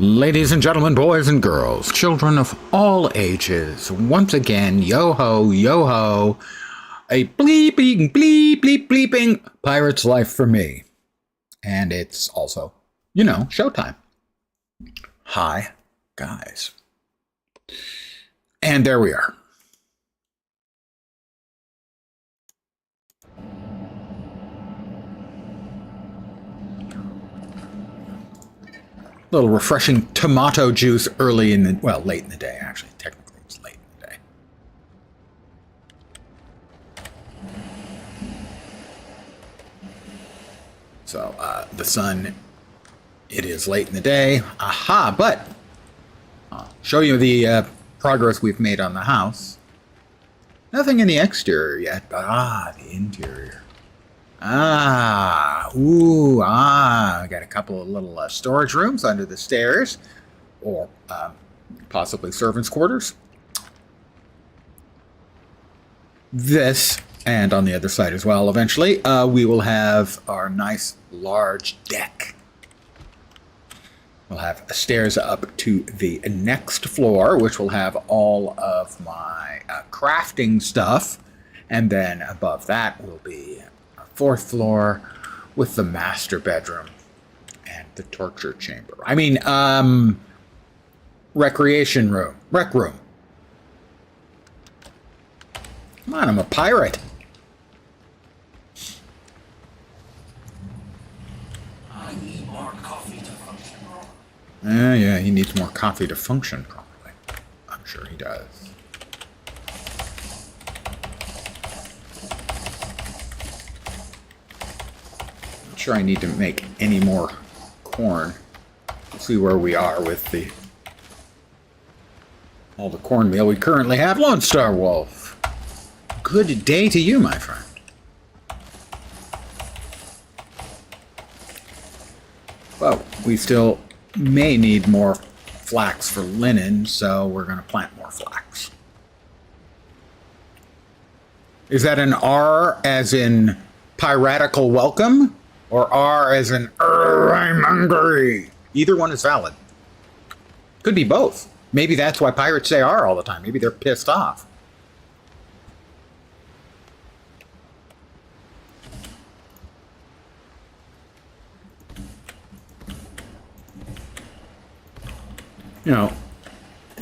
Ladies and gentlemen, boys and girls, children of all ages, once again, yo-ho, a bleeping, bleeping pirate's life for me. And it's also, showtime. Hi, guys. And there we are. Little refreshing tomato juice late in the day, actually. Technically, it's late in the day. So, the sun, it is late in the day. Aha, but I'll show you the progress we've made on the house. Nothing in the exterior yet, but the interior. I got a couple of little storage rooms under the stairs, or possibly servants' quarters. This, and on the other side as well, eventually, we will have our nice large deck. We'll have stairs up to the next floor, which will have all of my crafting stuff, and then above that will be fourth floor with the master bedroom and the torture chamber. Recreation room. Rec room. Come on, I'm a pirate. I need more coffee to function. Yeah, he needs more coffee to function properly. I'm sure he does. Sure, I need to make any more corn. Let's see where we are with all the cornmeal we currently have. Lone Star Wolf. Good day to you, my friend. Well, we still may need more flax for linen, so we're going to plant more flax. Is that an R as in piratical welcome? Or R as in, I'm hungry. Either one is valid. Could be both. Maybe that's why pirates say R all the time. Maybe they're pissed off.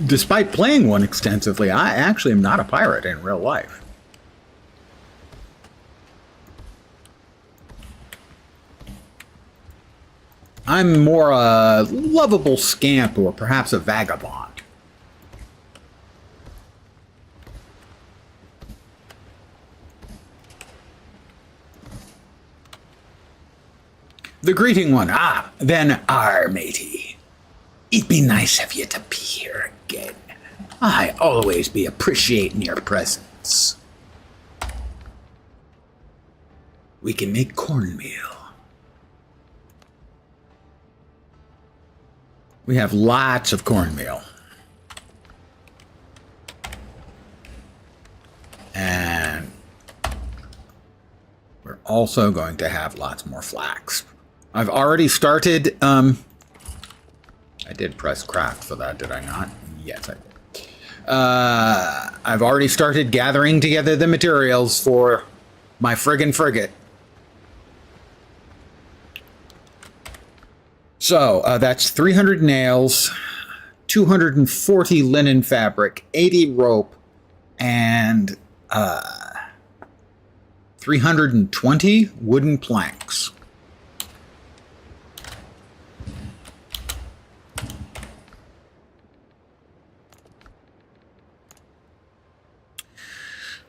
Despite playing one extensively, I actually am not a pirate in real life. I'm more a lovable scamp or perhaps a vagabond. The greeting one. Then Arr, matey. It'd be nice of you to be here again. I always be appreciating your presence. We can make cornmeal. We have lots of cornmeal. And we're also going to have lots more flax. I've already started, I did press craft for that, did I not? Yes, I did. I've already started gathering together the materials for my friggin' frigate. So, that's 300 nails, 240 linen fabric, 80 rope, and 320 wooden planks.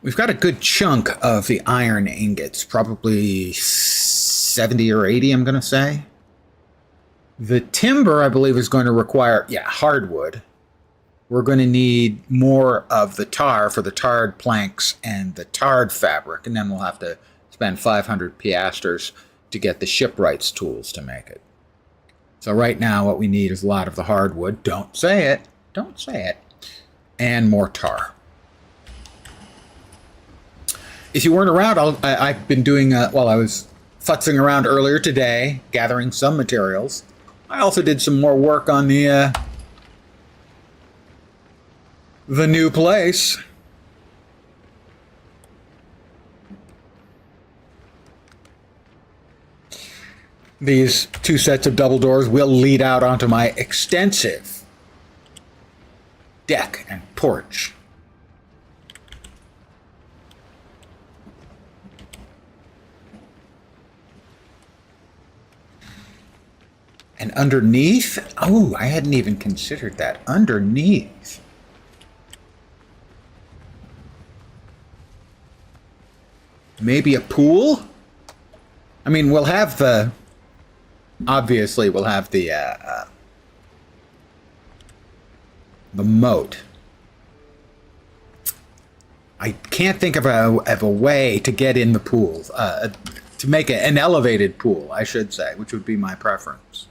We've got a good chunk of the iron ingots, probably 70 or 80, I'm going to say. The timber, I believe, is going to require, hardwood. We're going to need more of the tar for the tarred planks and the tarred fabric, and then we'll have to spend 500 piastres to get the shipwrights tools to make it. So right now, what we need is a lot of the hardwood. Don't say it. Don't say it. And more tar. If you weren't around, I've been doing, I was futzing around earlier today, gathering some materials. I also did some more work on the new place. These two sets of double doors will lead out onto my extensive deck and porch. And underneath, oh, I hadn't even considered that. Underneath. Maybe a pool? I mean, we'll have the, obviously we'll have the moat. I can't think of a way to get in the pool, to make an elevated pool, I should say, which would be my preference.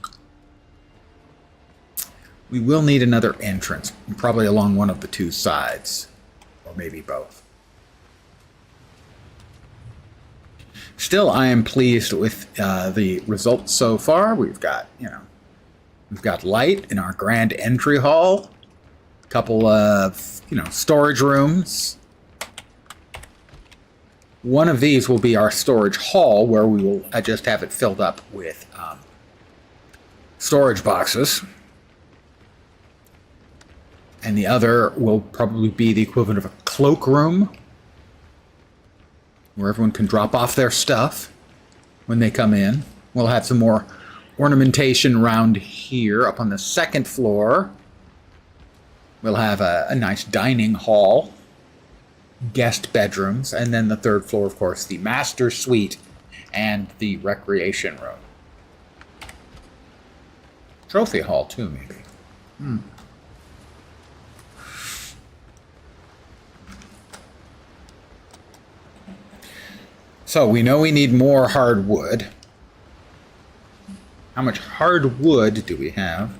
We will need another entrance, probably along one of the two sides, or maybe both. Still, I am pleased with the results so far. We've got, we've got light in our grand entry hall, a couple of, storage rooms. One of these will be our storage hall, where we will just have it filled up with storage boxes. And the other will probably be the equivalent of a cloakroom, where everyone can drop off their stuff when they come in. We'll have some more ornamentation around here. Up on the second floor, we'll have a nice dining hall, guest bedrooms, and then the third floor, of course, the master suite and the recreation room. Trophy hall, too, maybe. So we know we need more hardwood. How much hardwood do we have?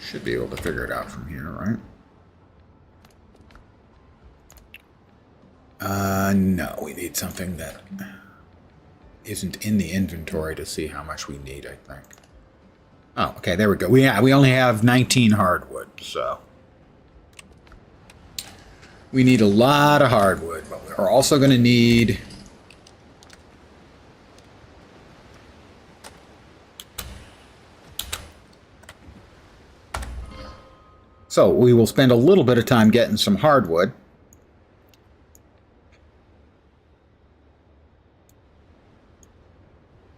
Should be able to figure it out from here, right? No, we need something that isn't in the inventory to see how much we need, I think. Oh, okay, there we go. We only have 19 hardwood, so we need a lot of hardwood, but we're also going to need so we will spend a little bit of time getting some hardwood.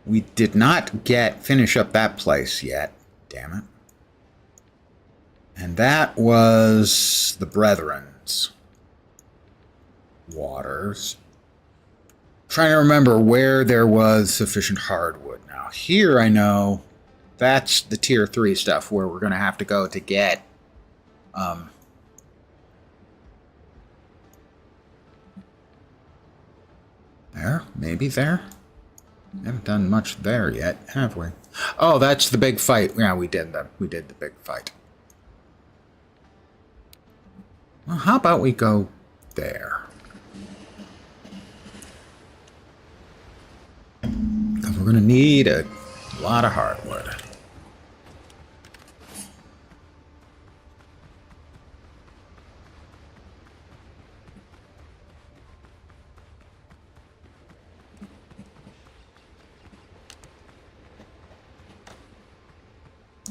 We did not finish up that place yet, damn it. And that was the Brethren's Waters. Trying to remember where there was sufficient hardwood. Now here I know that's the tier 3 stuff where we're going to have to go to get there, maybe there. We haven't done much there yet, have we? Oh, that's the big fight. Yeah, we did the big fight. Well, how about we go there? Because we're going to need a lot of hardwood.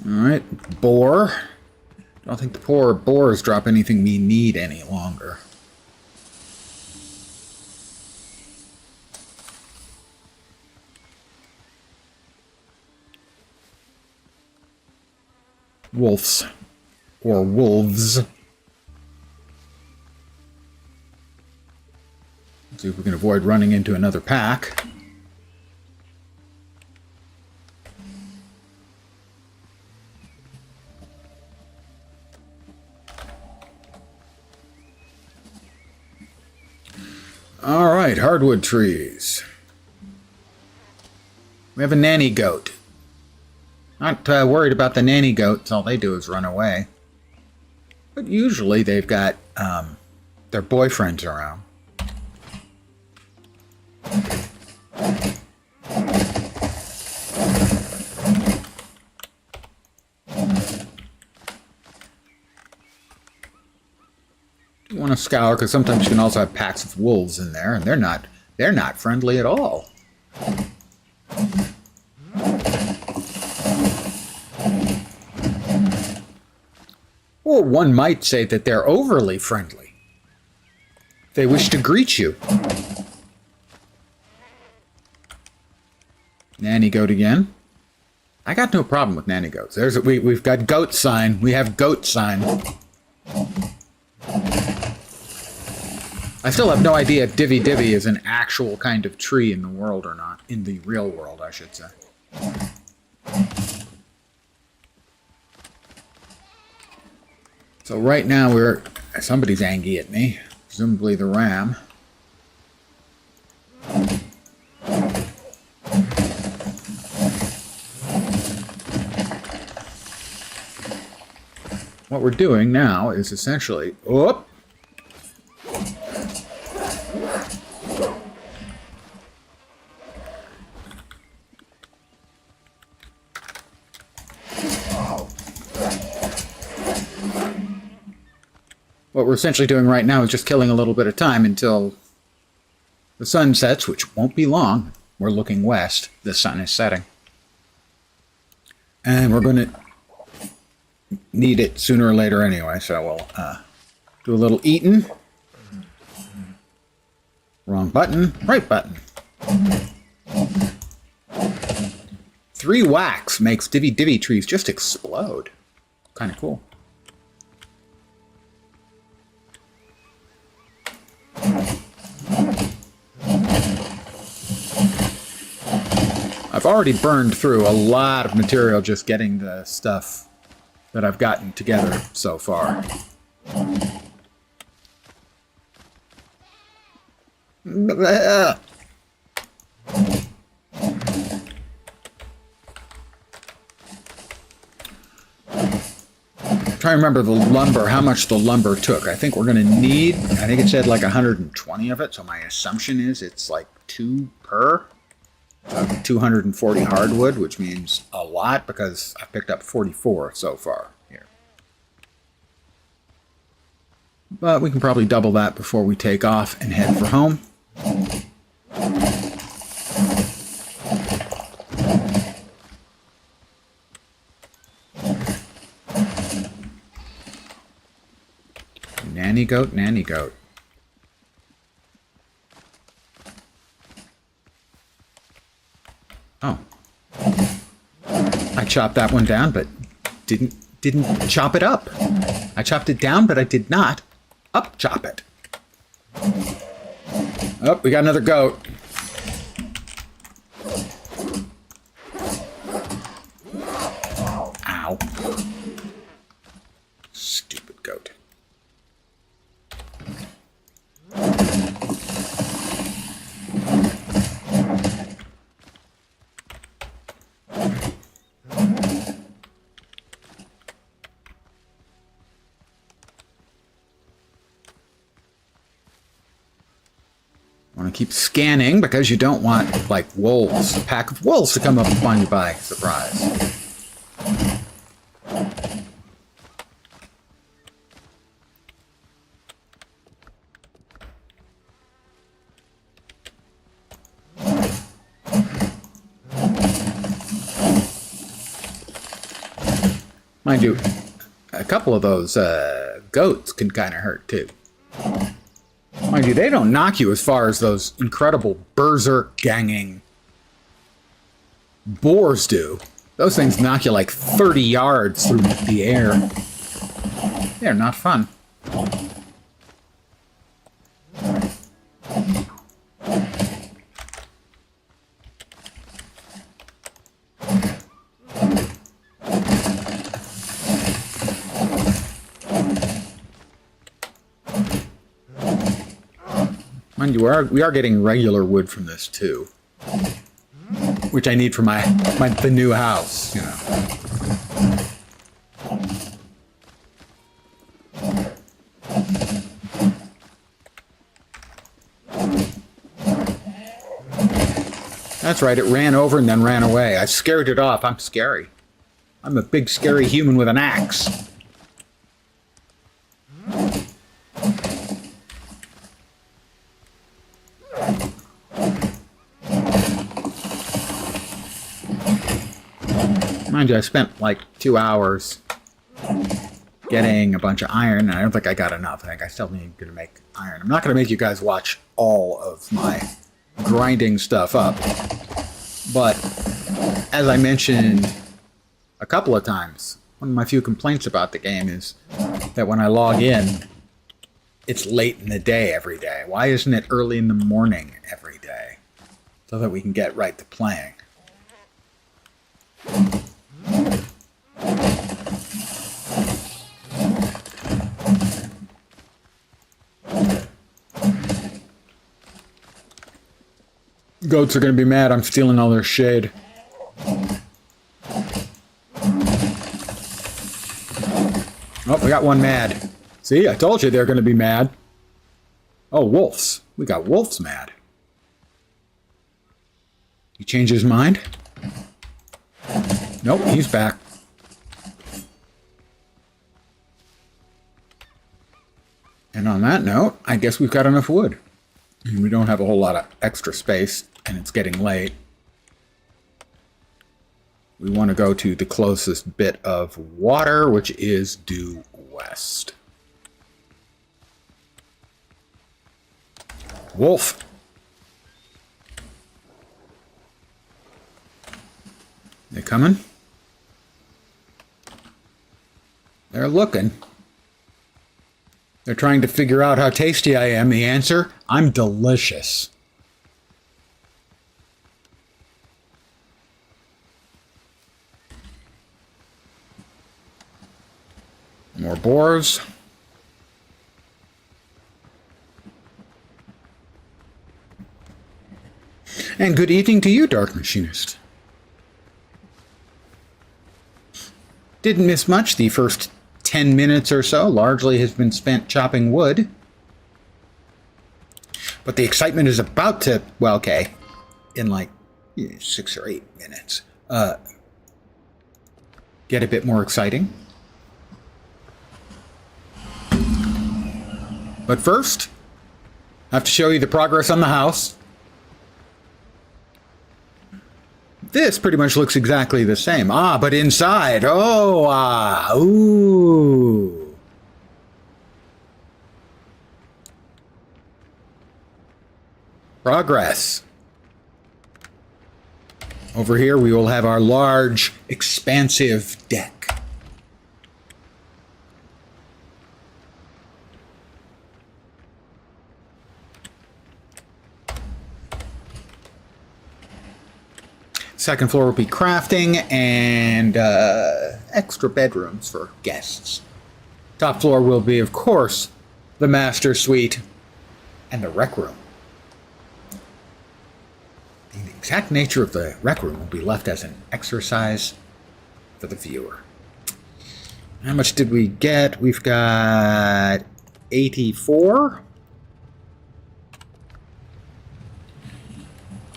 All right, boar. I don't think the poor boars drop anything we need any longer. Wolves. Or wolves. Let's see if we can avoid running into another pack. All right, hardwood trees. We have a nanny goat. Not worried about the nanny goats. All they do is run away. But usually they've got their boyfriends around. You want to scour because sometimes you can also have packs of wolves in there, and they're not friendly at all. Or one might say that they're overly friendly. They wish to greet you. Nanny goat again. I got no problem with nanny goats. We've got goat sign. We have goat sign. I still have no idea if Divvy Divvy is an actual kind of tree in the world or not. In the real world, I should say. So right now somebody's angry at me. Presumably the ram. What we're doing now is essentially... Whoop! What we're essentially doing right now is just killing a little bit of time until the sun sets, which won't be long. We're looking west. The sun is setting. And we're going to need it sooner or later anyway, so we'll do a little eating. Wrong button. Right button. 3 whacks makes Divvy Divvy trees just explode. Kind of cool. I've already burned through a lot of material just getting the stuff that I've gotten together so far. Trying to remember the lumber, how much the lumber took. I think we're going to need, I think it said like 120 of it, so my assumption is it's like 2 per. 240 hardwood, which means a lot because I picked up 44 so far here. But we can probably double that before we take off and head for home. Nanny goat, nanny goat. Oh. I chopped that one down, but didn't chop it up. I chopped it down, but I did not up chop it. Oh, we got another goat. Ow. Stupid goat. Want to keep scanning because you don't want, like, wolves, a pack of wolves to come up upon you by surprise. Mind you, a couple of those goats can kind of hurt too. Mind you, they don't knock you as far as those incredible berserk ganging boars do. Those things knock you like 30 yards through the air. They're not fun. Mind you, we are getting regular wood from this too, which I need for the new house, you know. That's right, it ran over and then ran away. I scared it off. I'm scary. I'm a big scary human with an axe. mind you, I spent like 2 hours getting a bunch of iron, and I don't think I got enough. I think I still need to make iron. I'm not going to make you guys watch all of my grinding stuff up, but as I mentioned a couple of times, one of my few complaints about the game is that when I log in, it's late in the day every day. Why isn't it early in the morning every day? So that we can get right to playing. Goats are going to be mad I'm stealing all their shade. Oh, we got one mad. See, I told you they're going to be mad. Oh, wolves. We got wolves mad. He changed his mind? Nope, he's back. And on that note, I guess we've got enough wood. We don't have a whole lot of extra space, and it's getting late. We want to go to the closest bit of water, which is due west. Wolf. They coming? They're looking. They're trying to figure out how tasty I am. The answer? I'm delicious. More boars. And good evening to you, Dark Machinist. Didn't miss much. The first 10 minutes or so largely has been spent chopping wood. But the excitement is about to, well, okay, in like 6 or 8 minutes, get a bit more exciting. But first, I have to show you the progress on the house. This pretty much looks exactly the same. Ah, but inside, ooh. Progress. Over here, we will have our large, expansive deck. Second floor will be crafting and extra bedrooms for guests. Top floor will be, of course, the master suite and the rec room. The exact nature of the rec room will be left as an exercise for the viewer. How much did we get? We've got 84.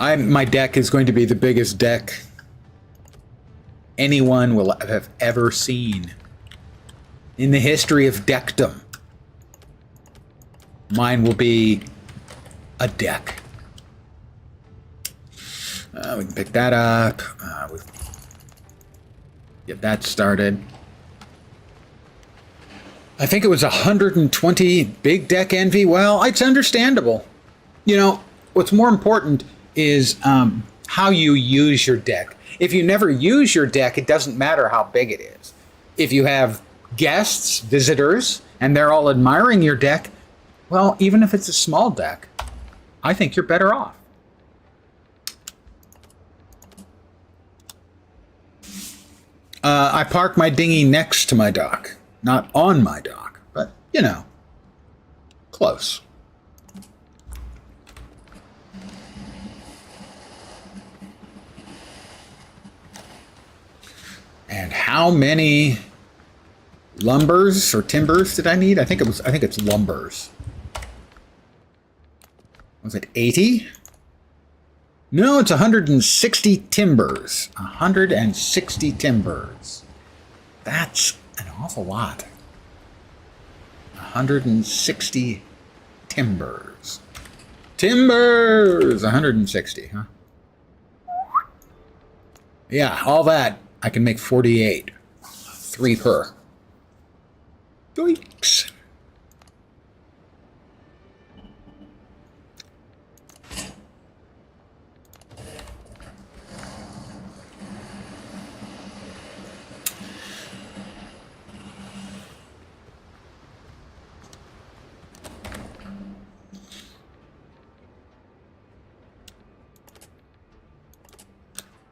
My deck is going to be the biggest deck anyone will have ever seen in the history of deckdom. Mine will be a deck. We can pick that up. Get that started. I think it was 120 big deck envy. Well, it's understandable. You know, what's more important is how you use your deck. If you never use your deck, it doesn't matter how big it is. If you have guests, visitors, and they're all admiring your deck, well, even if it's a small deck, I think you're better off. I park my dinghy next to my dock. Not on my dock, but, you know, close. And how many lumbers or timbers did I need? I think it's lumbers. Was it 80? No, it's 160 timbers. 160 timbers. That's an awful lot. 160 timbers. Timbers! 160, huh? Yeah, all that I can make 48. 3 per. Yoinks.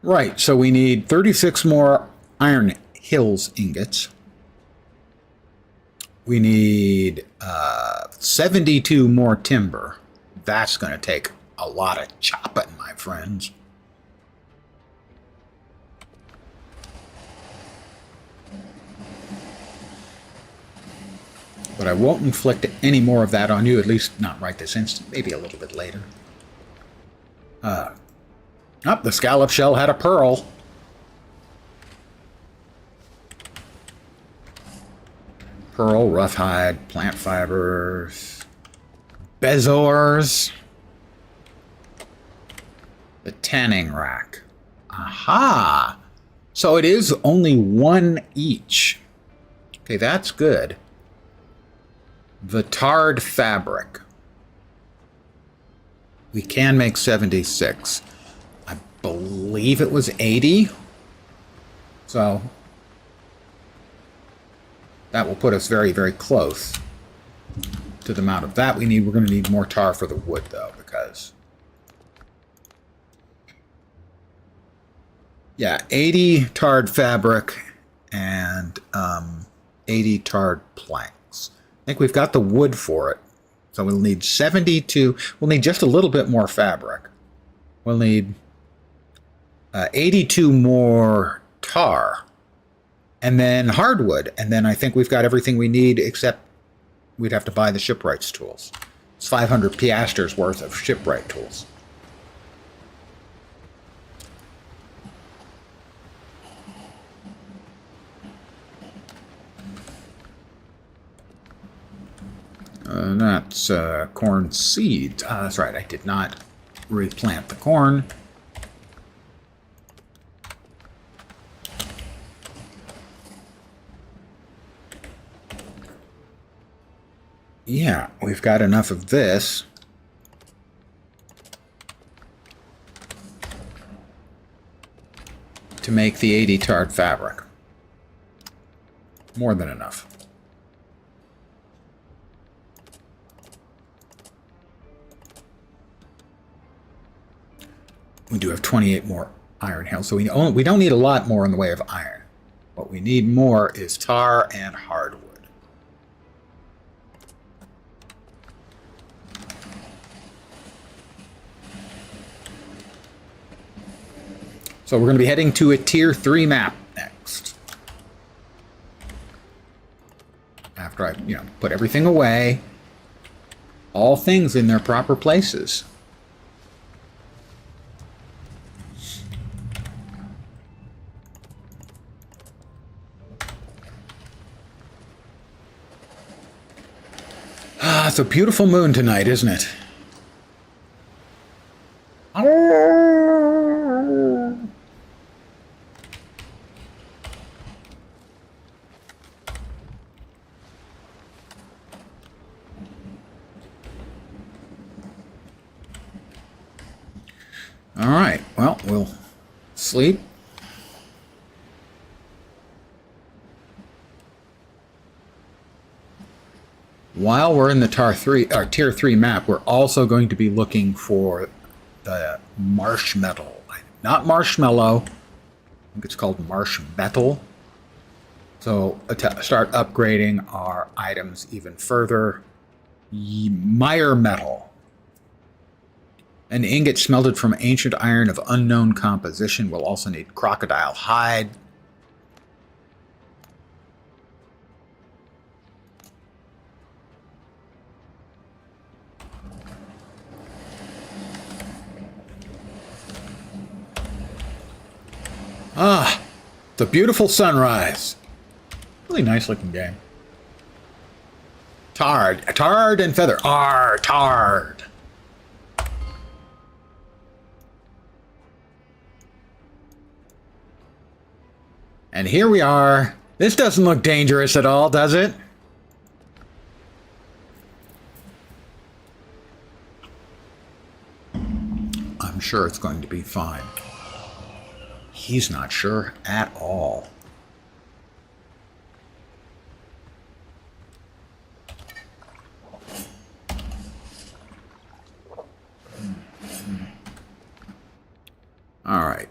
Right, so we need 36 more Iron Hills ingots. We need 72 more timber. That's going to take a lot of chopping, my friends. But I won't inflict any more of that on you, at least not right this instant, maybe a little bit later. Oh, the scallop shell had a pearl. Pearl, rough hide, plant fibers, bezors, the tanning rack. Aha! So it is only 1 each. Okay, that's good. The tarred fabric. We can make 76. I believe it was 80. So that will put us very, very close to the amount of that we need. We're going to need more tar for the wood, though, because... yeah, 80 tarred fabric and 80 tarred planks. I think we've got the wood for it. So we'll need 72. We'll need just a little bit more fabric. We'll need 82 more tar. And then hardwood. And then I think we've got everything we need, except we'd have to buy the shipwrights tools. It's 500 piastres worth of shipwright tools. That's corn seeds. That's right, I did not replant the corn. Yeah, we've got enough of this. To make the 80 tarred fabric. More than enough. We do have 28 more iron hills, so we don't need a lot more in the way of iron. What we need more is tar and hardwood. So we're going to be heading to a tier 3 map next. After I, put everything away, all things in their proper places. Ah, it's a beautiful moon tonight, isn't it? All right, well, we'll sleep. While we're in the tier 3 map, we're also going to be looking for the marshmallow. Not marshmallow. I think it's called marsh metal. So start upgrading our items even further. Mire metal. An ingot smelted from ancient iron of unknown composition. Will also need crocodile hide. Ah, it's a beautiful sunrise. Really nice looking game. Tarred and feather. Arr, tarred. And here we are. This doesn't look dangerous at all, does it? I'm sure it's going to be fine. He's not sure at all. All right.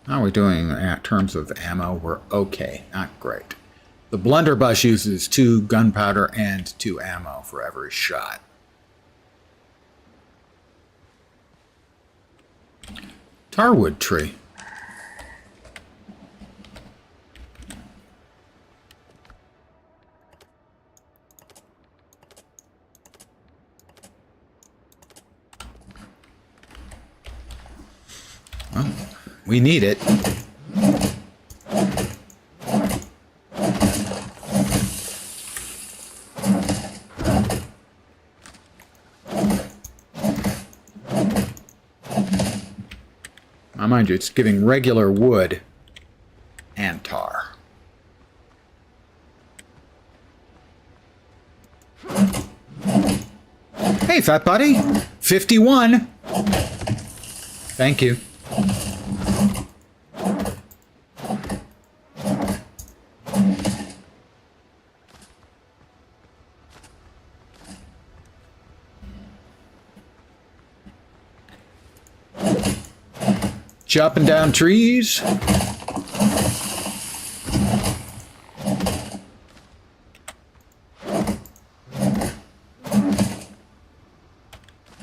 How are we doing in terms of ammo? We're okay, not great. The blunderbuss uses 2 gunpowder and 2 ammo for every shot. Tarwood tree. Well, we need it. Now, mind you, it's giving regular wood and tar. Hey, fat buddy. 51. Thank you. Chopping down trees.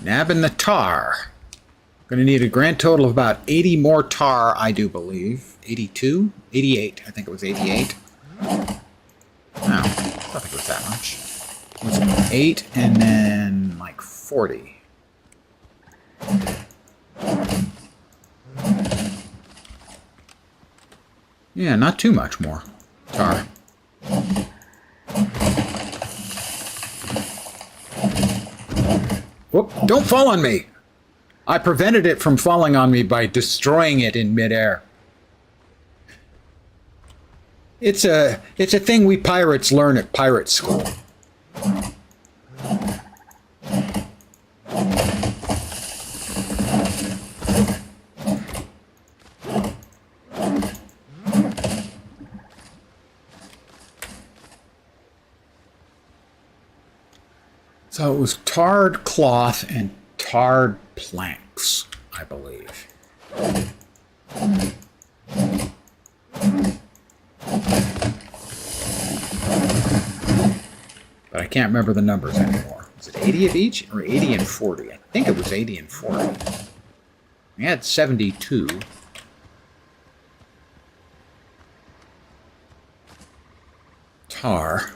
Nabbing the tar. Going to need a grand total of about 80 more tar, I do believe. 82? 88. I think it was 88. No, I don't think it was that much. It was 8 and then like 40. Yeah, not too much more tar. Whoop, don't fall on me! I prevented it from falling on me by destroying it in midair. It's a thing we pirates learn at pirate school. So it was tarred cloth and tarred planks, I believe. But I can't remember the numbers anymore. Was it 80 of each or 80 and 40? I think it was 80 and 40. We had 72. Tar.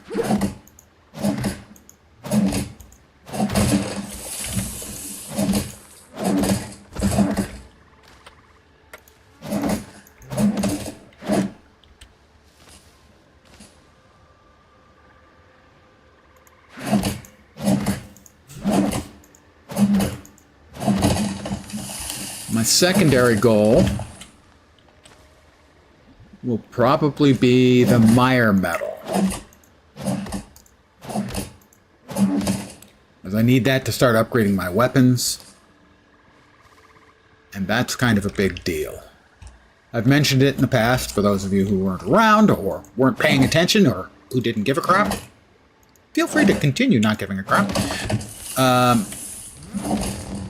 My secondary goal will probably be the Meyer medal, as I need that to start upgrading my weapons, and that's kind of a big deal. I've mentioned it in the past for those of you who weren't around or weren't paying attention or who didn't give a crap. Feel free to continue not giving a crap.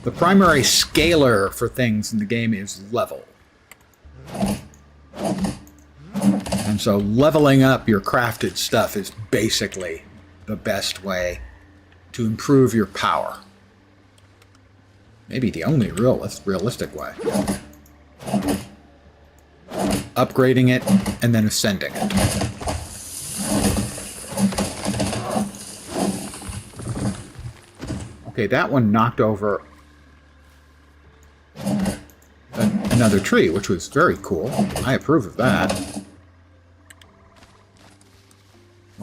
The primary scaler for things in the game is level. And so leveling up your crafted stuff is basically the best way to improve your power. Maybe the only realistic way. Upgrading it and then ascending it. Okay, that one knocked over another tree, which was very cool. I approve of that.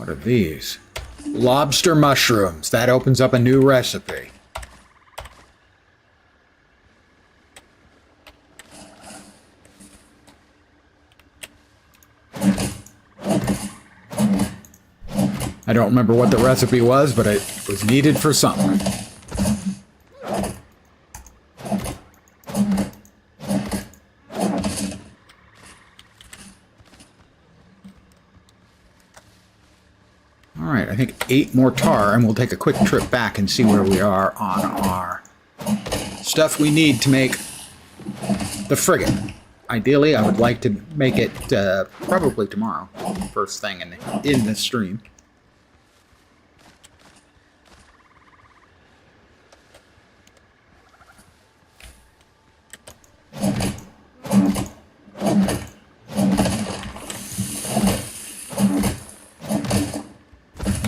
What are these? Lobster mushrooms. That opens up a new recipe. I don't remember what the recipe was, but it was needed for something. Alright, I think 8 more tar, and we'll take a quick trip back and see where we are on our stuff we need to make the Frig'n. Ideally, I would like to make it probably tomorrow, first thing in the stream.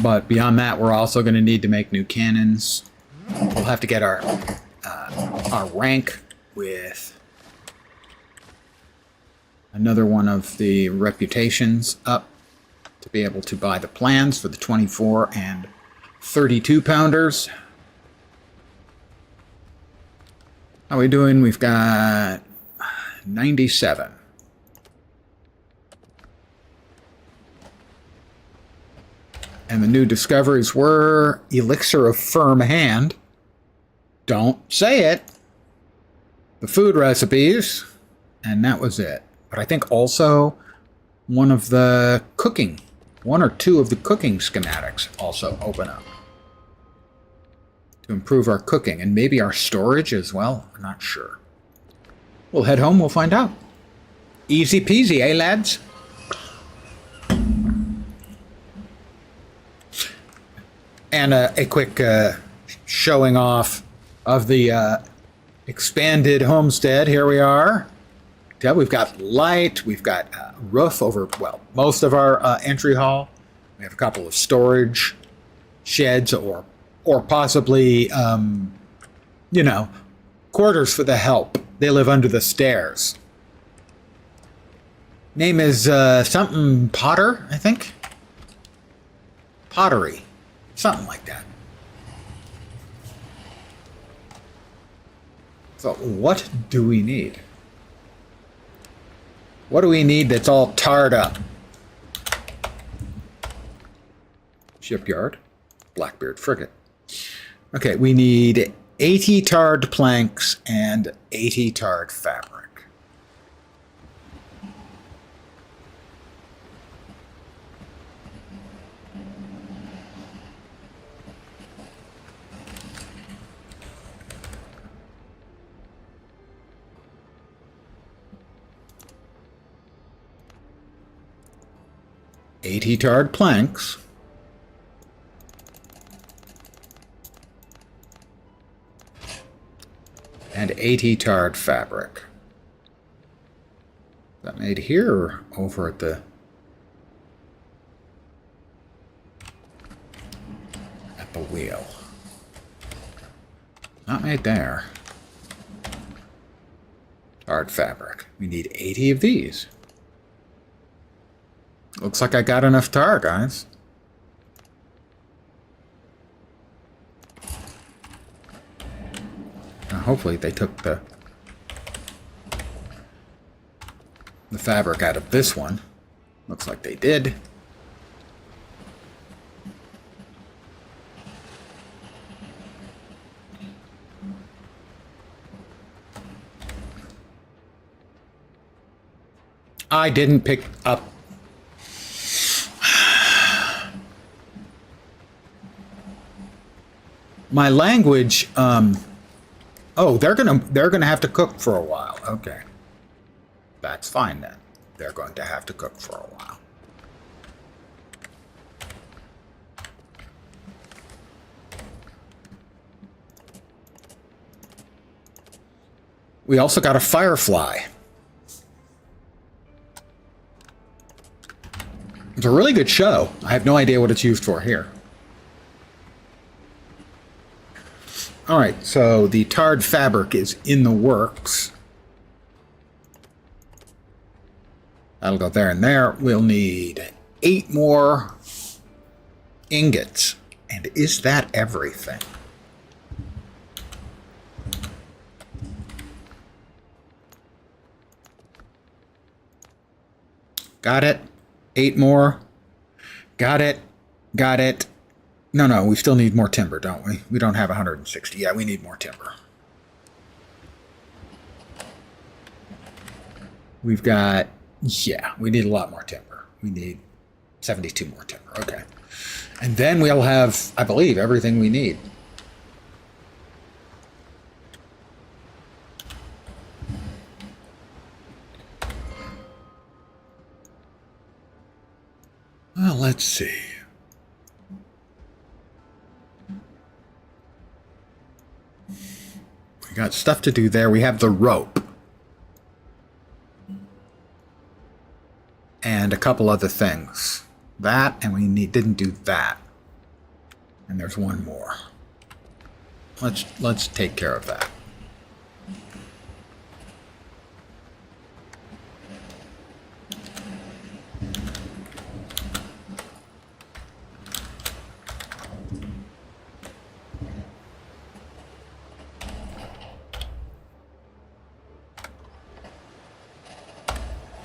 But beyond that, we're also going to need to make new cannons. We'll have to get our rank with another one of the reputations up to be able to buy the plans for the 24 and 32 pounders. How are we doing? We've got 97. And the new discoveries were Elixir of Firm Hand. Don't say it. The food recipes. And that was it. But I think also one of the cooking, 1 or 2 of the cooking schematics also open up. To improve our cooking and maybe our storage as well. I'm not sure. We'll head home, we'll find out. Easy peasy, eh lads? And a quick showing off of the expanded homestead. Here we are. Yeah, we've got light. We've got roof over, well, most of our entry hall. We have a couple of storage sheds or possibly, you know, quarters for the help. They live under the stairs. Name is something Potter, I think. Pottery. Something like that. So what do we need? What do we need that's all tarred up? Shipyard. Blackbeard frigate. Okay, we need 80 tarred planks and 80 tarred fabric. Eighty tarred planks. And 80 tarred fabric. Is that made here or over at the wheel? Not made there. Tarred fabric. We need 80 of these. Looks like I got enough tar, guys. Now, hopefully they took the fabric out of this one. Looks like they did. I didn't pick up. My language, oh, they're gonna have to cook for a while. Okay. That's fine then. They're going to have to cook for a while. We also got a firefly. It's a really good show. I have no idea what it's used for here. All right, so the tarred fabric is in the works. That'll go there and there. We'll need 8 more ingots. And is that everything? Got it. 8 more. Got it. Got it. No, we still need more timber, don't we? We don't have 160. Yeah, we need more timber. We've got... Yeah, we need a lot more timber. We need 72 more timber. Okay. And then we'll have, I believe, everything we need. Well, let's see. We got stuff to do there. We have the rope. And a couple other things. That, and we didn't do that. And there's one more. Let's take care of that.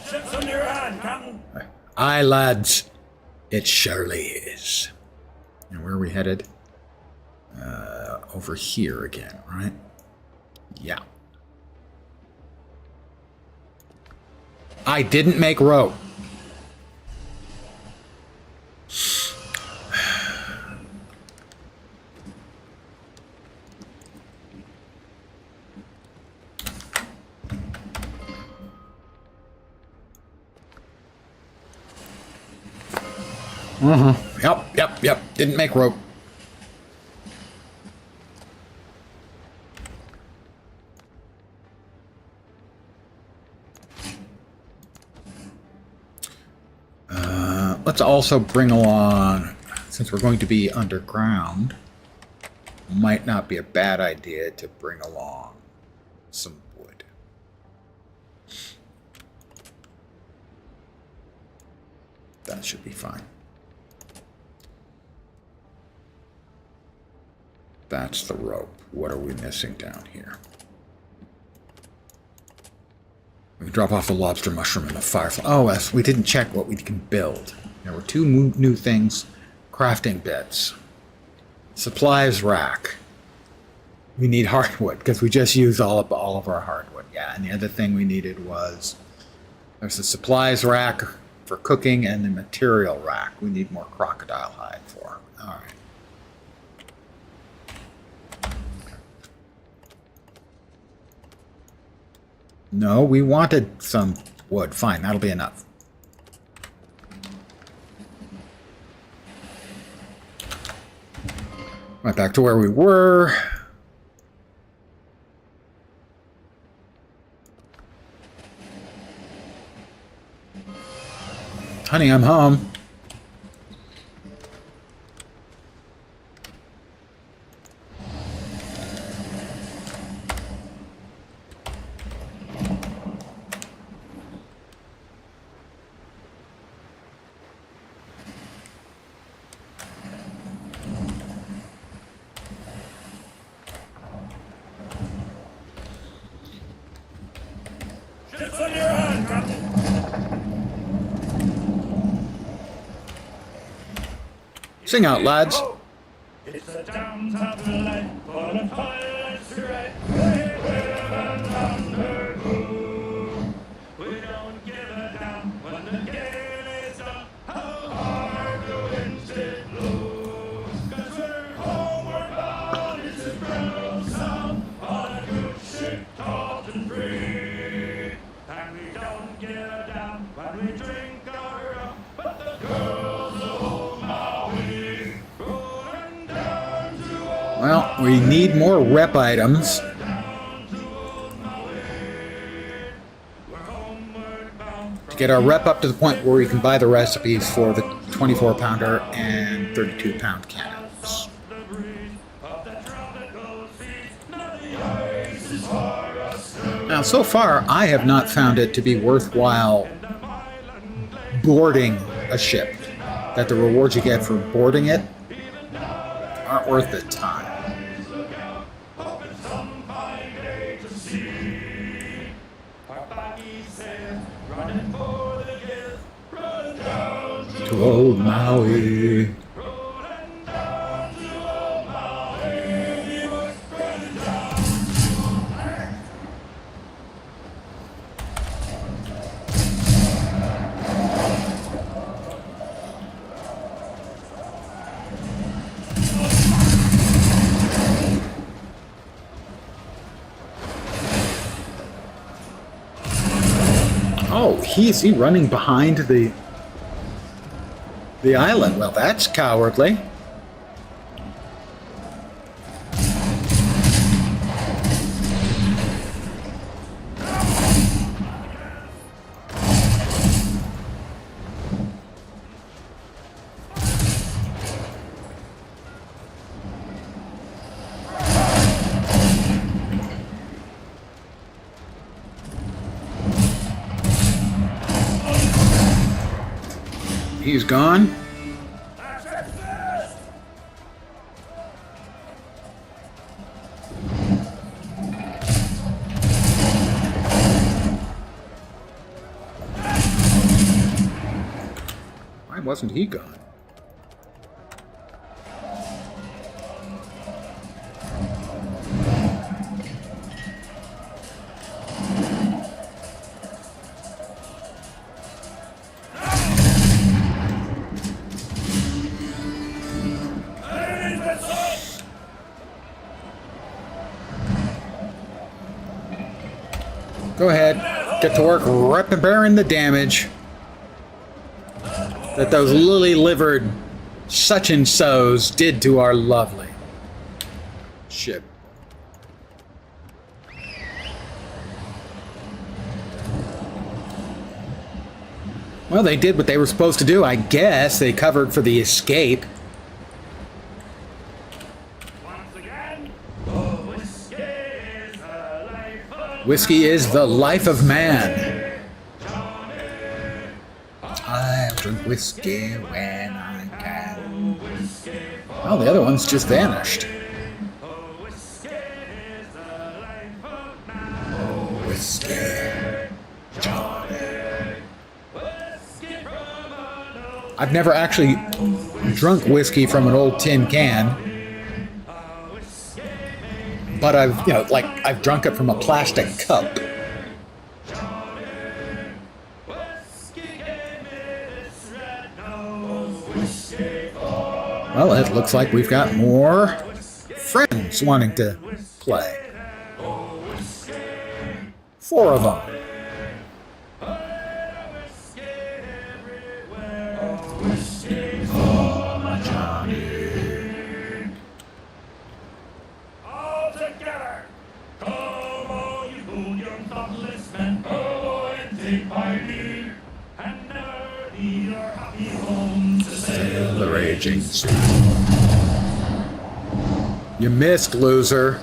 Ship's on your hand, Captain. Aye, lads. It surely is. And where are we headed? Over here again, right? Yeah. I didn't make rope. Yep. Didn't make rope. Let's also bring along, since we're going to be underground, might not be a bad idea to bring along some wood. That should be fine. That's the rope. What are we missing down here? We can drop off the lobster mushroom and the firefly. Oh, yes, we didn't check what we can build. There were 2 new things. Crafting bits. Supplies rack. We need hardwood, because we just used all of our hardwood. Yeah, and the other thing we needed was... There's a supplies rack for cooking and the material rack. We need more crocodile hide for. All right. No, we wanted some wood. Fine, that'll be enough. Right back to where we were. Honey, I'm home. Ship's on your hand, Captain. Sing out, lads. It's a downtown light for the pilots to ride. Way, way under blue. We don't give a damn when the game is up. How hard the winds did blow. 'Cause we're homeward bound, it's a ground south on a good ship taut and free. And we don't give a damn when we drink our rum, but the girls of old Maui rolling down to old Well, we need more rep items. down to old Maui. We're homeward bound To get our rep up to the point where we can buy the recipes for the 24-pounder and 32-pound cannons. the breeze of the tropical seas. Now the ice is for us to Now, so far, I have not found it to be worthwhile boarding a ship. that the rewards you get for boarding it aren't worth the time. To old Maui. Oh, is he running behind the island? Well, that's cowardly. He's gone. Why wasn't he gone? Go ahead, get to work repairing the damage that those lily-livered such-and-sos did to our lovely ship. Well, they did what they were supposed to do, I guess. They covered for the escape. Whiskey is the life of man. I'll drink whiskey when I can. Well, the other one's just vanished. Whiskey, Johnny. I've never actually drunk whiskey from an old tin can. But I've drunk it from a plastic cup. Well, it looks like we've got more friends wanting to play. 4 of them. The raging sea. You missed, loser.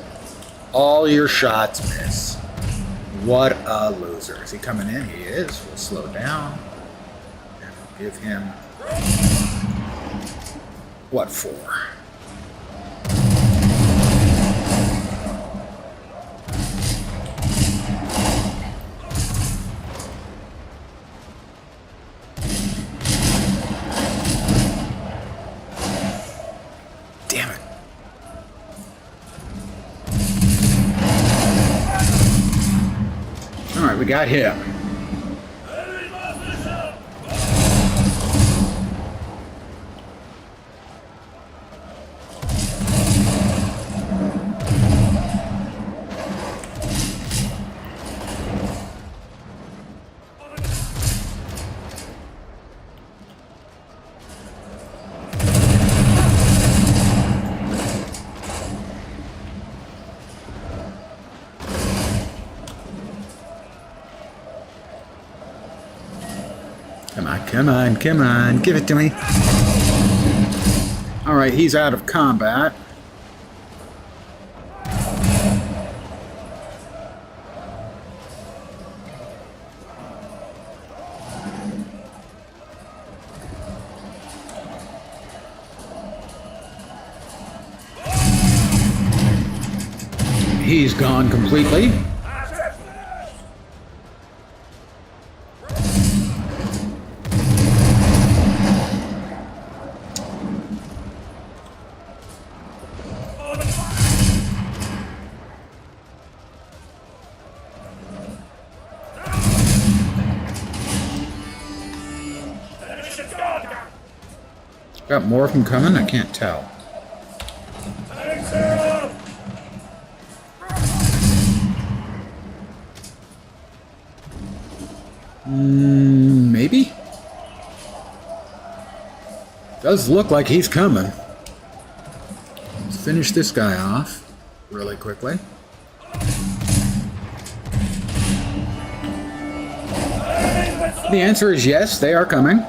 All your shots miss. What a loser. Is he coming in? He is. We'll slow down. And we'll give him... what for? We got him. Come on, come on, give it to me. All right, he's out of combat. He's gone completely. Got more of them coming? I can't tell. Maybe? Does look like he's coming. Let's finish this guy off really quickly. The answer is yes, they are coming.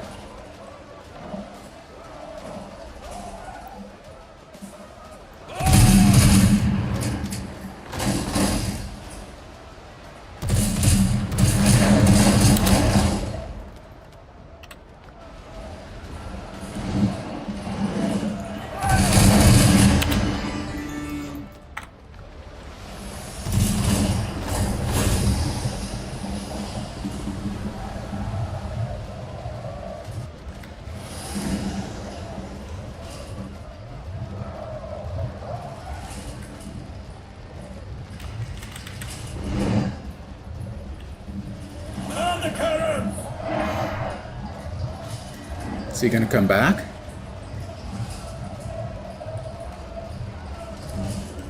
Is he going to come back?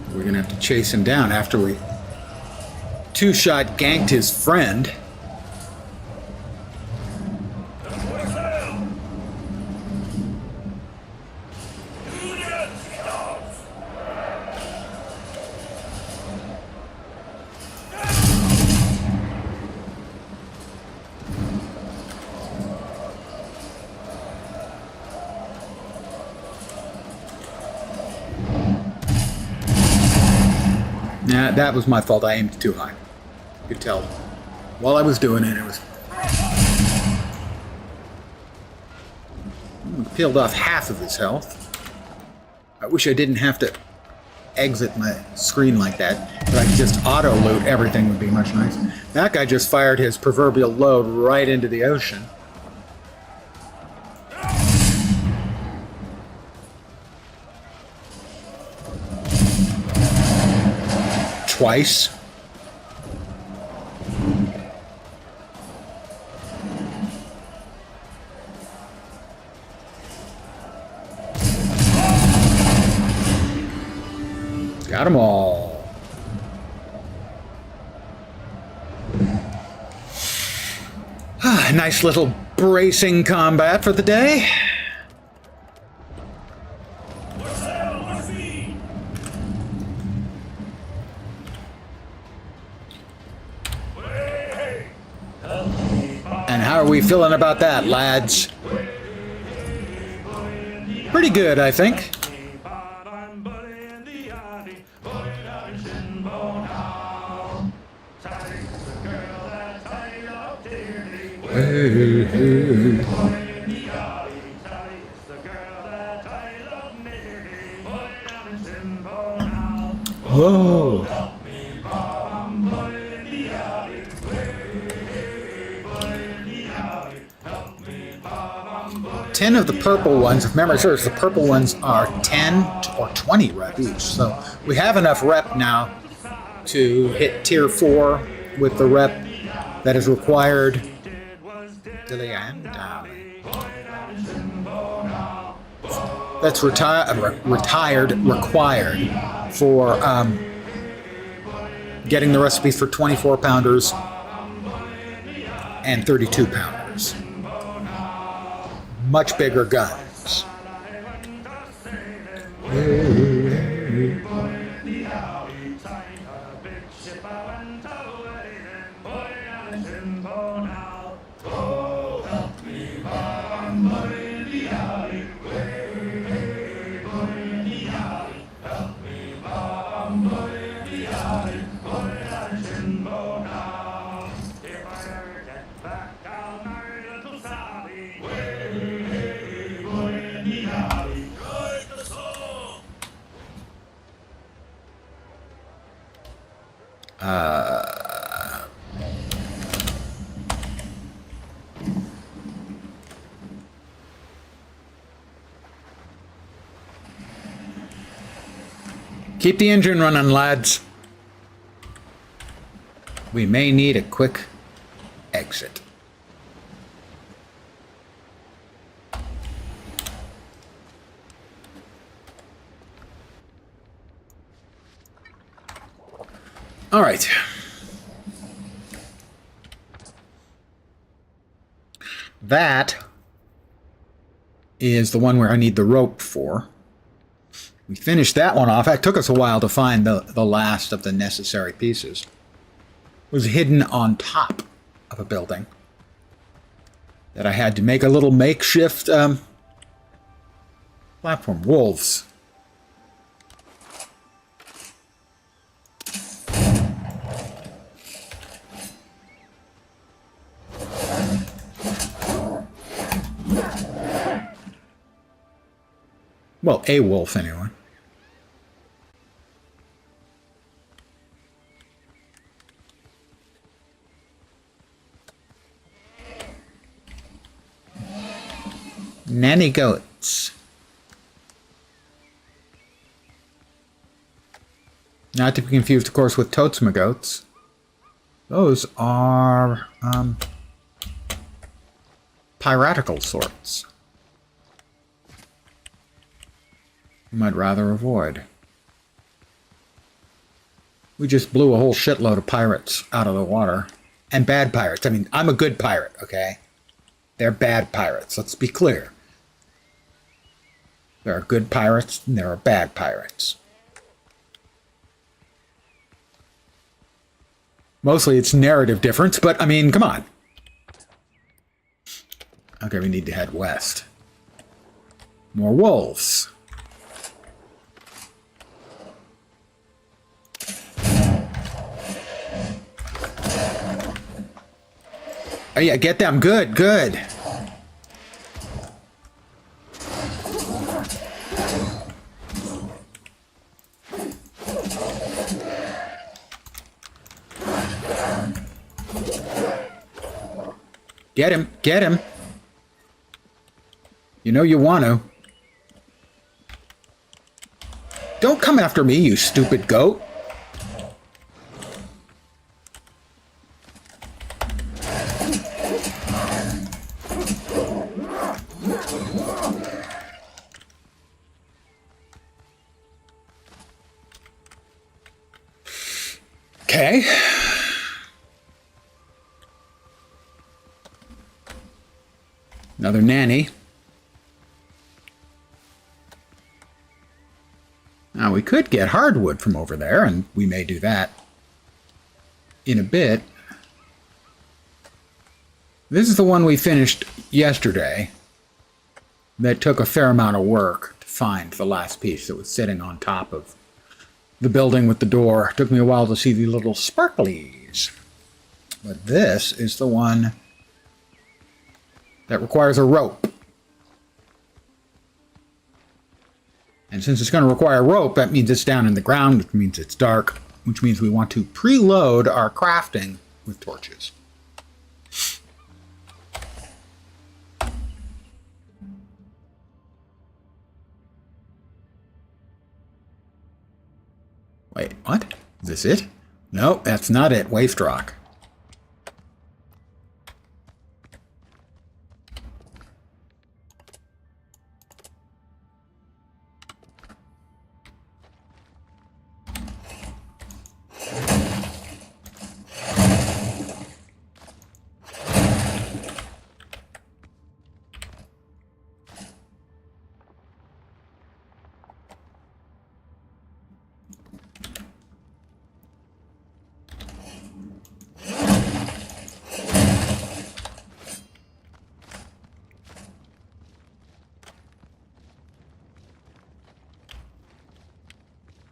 We're going to have to chase him down after we two-shot ganked his friend. Nah, that was my fault. I aimed too high. You could tell. While I was doing it, it was... peeled off half of his health. I wish I didn't have to exit my screen like that. But I could just auto-loot everything would be much nicer. That guy just fired his proverbial load right into the ocean. Twice. Got them all. Nice little bracing combat for the day. And how are we feeling about that, lads? Pretty good, I think. Whoa. 10 of the purple ones, if memory serves, the purple ones are 10 or 20 rep each. So we have enough rep now to hit tier 4 with the rep that is required. That's required for getting the recipes for 24 pounders and 32 pounders. Much bigger guns. Keep the engine running, lads. We may need a quick exit. All right. That is the one where I need the rope for. We finished that one off. It took us a while to find the last of the necessary pieces. It was hidden on top of a building that I had to make a little makeshift platform. Wolves. Well, a wolf, anyway. Nanny goats. Not to be confused, of course, with toadsma goats. Those are piratical sorts. You might rather avoid. We just blew a whole shitload of pirates out of the water. And bad pirates. I mean, I'm a good pirate, okay? They're bad pirates. Let's be clear. There are good pirates and there are bad pirates. Mostly it's narrative difference, but I mean, come on. Okay, we need to head west. More wolves. Oh yeah, get them. Good, good. Get him, get him. You know you want to. Don't come after me, you stupid goat. Okay. Another nanny. Now we could get hardwood from over there, and we may do that in a bit. This is the one we finished yesterday that took a fair amount of work to find the last piece that was sitting on top of the building with the door. It took me a while to see the little sparklies. But this is the one that requires a rope. And since it's going to require a rope, that means it's down in the ground, which means it's dark, which means we want to preload our crafting with torches. Wait, what? Is this it? No, that's not it. Waste rock.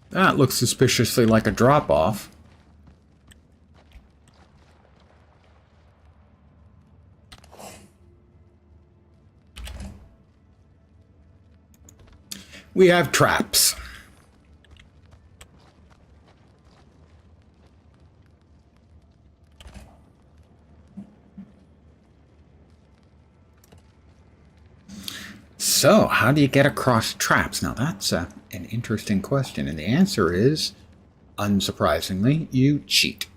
That looks suspiciously like a drop-off. We have traps. So, how do you get across traps? Now, that's an interesting question, and the answer is, unsurprisingly, you cheat.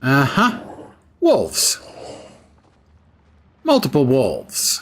Uh-huh. Wolves. Multiple wolves.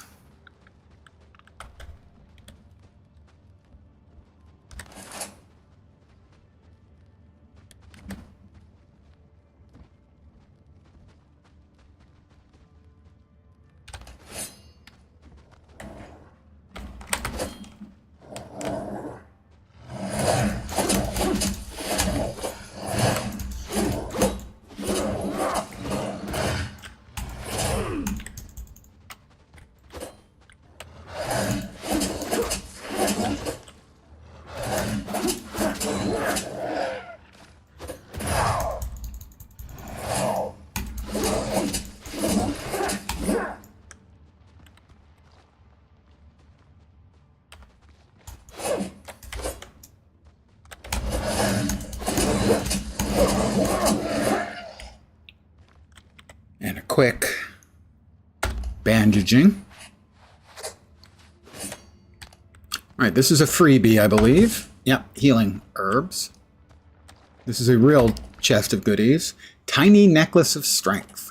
And a quick bandaging. All right, this is a freebie, I believe. Yep, healing herbs. This is a real chest of goodies. Tiny necklace of strength.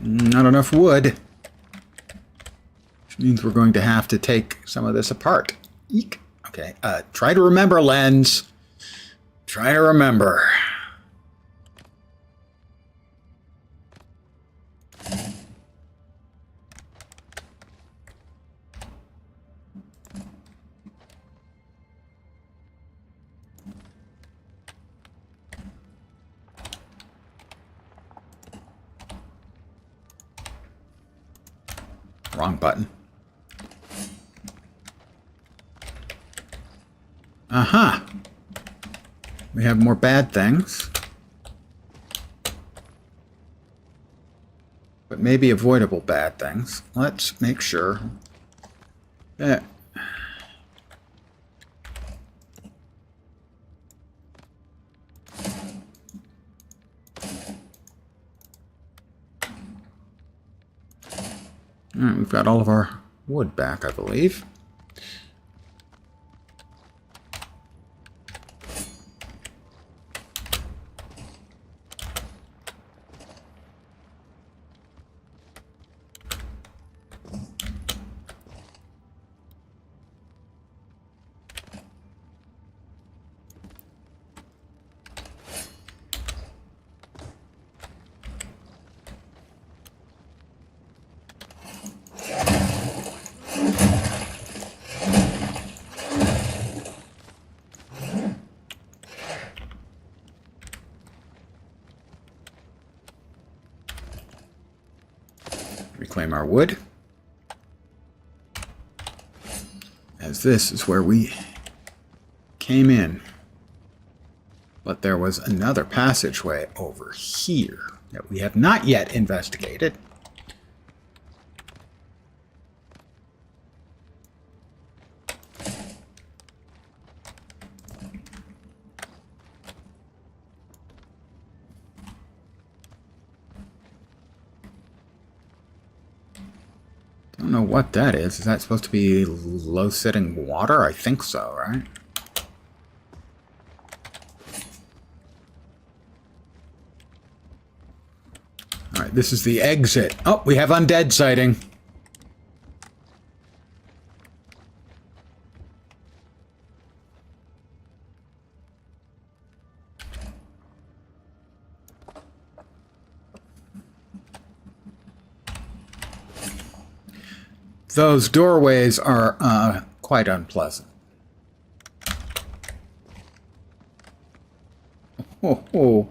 Not enough wood. Which means we're going to have to take some of this apart. Eek. Okay, try to remember, Lens. Try to remember. Wrong button. Aha! We have more bad things. But maybe avoidable bad things. Let's make sure that... Alright, we've got all of our wood back, I believe. Reclaim our wood, as this is where we came in. But there was another passageway over here that we have not yet investigated. I don't know what that is. Is that supposed to be low-sitting water? I think so, right? Alright, this is the exit. Oh, we have undead sighting. Those doorways are quite unpleasant. Oh.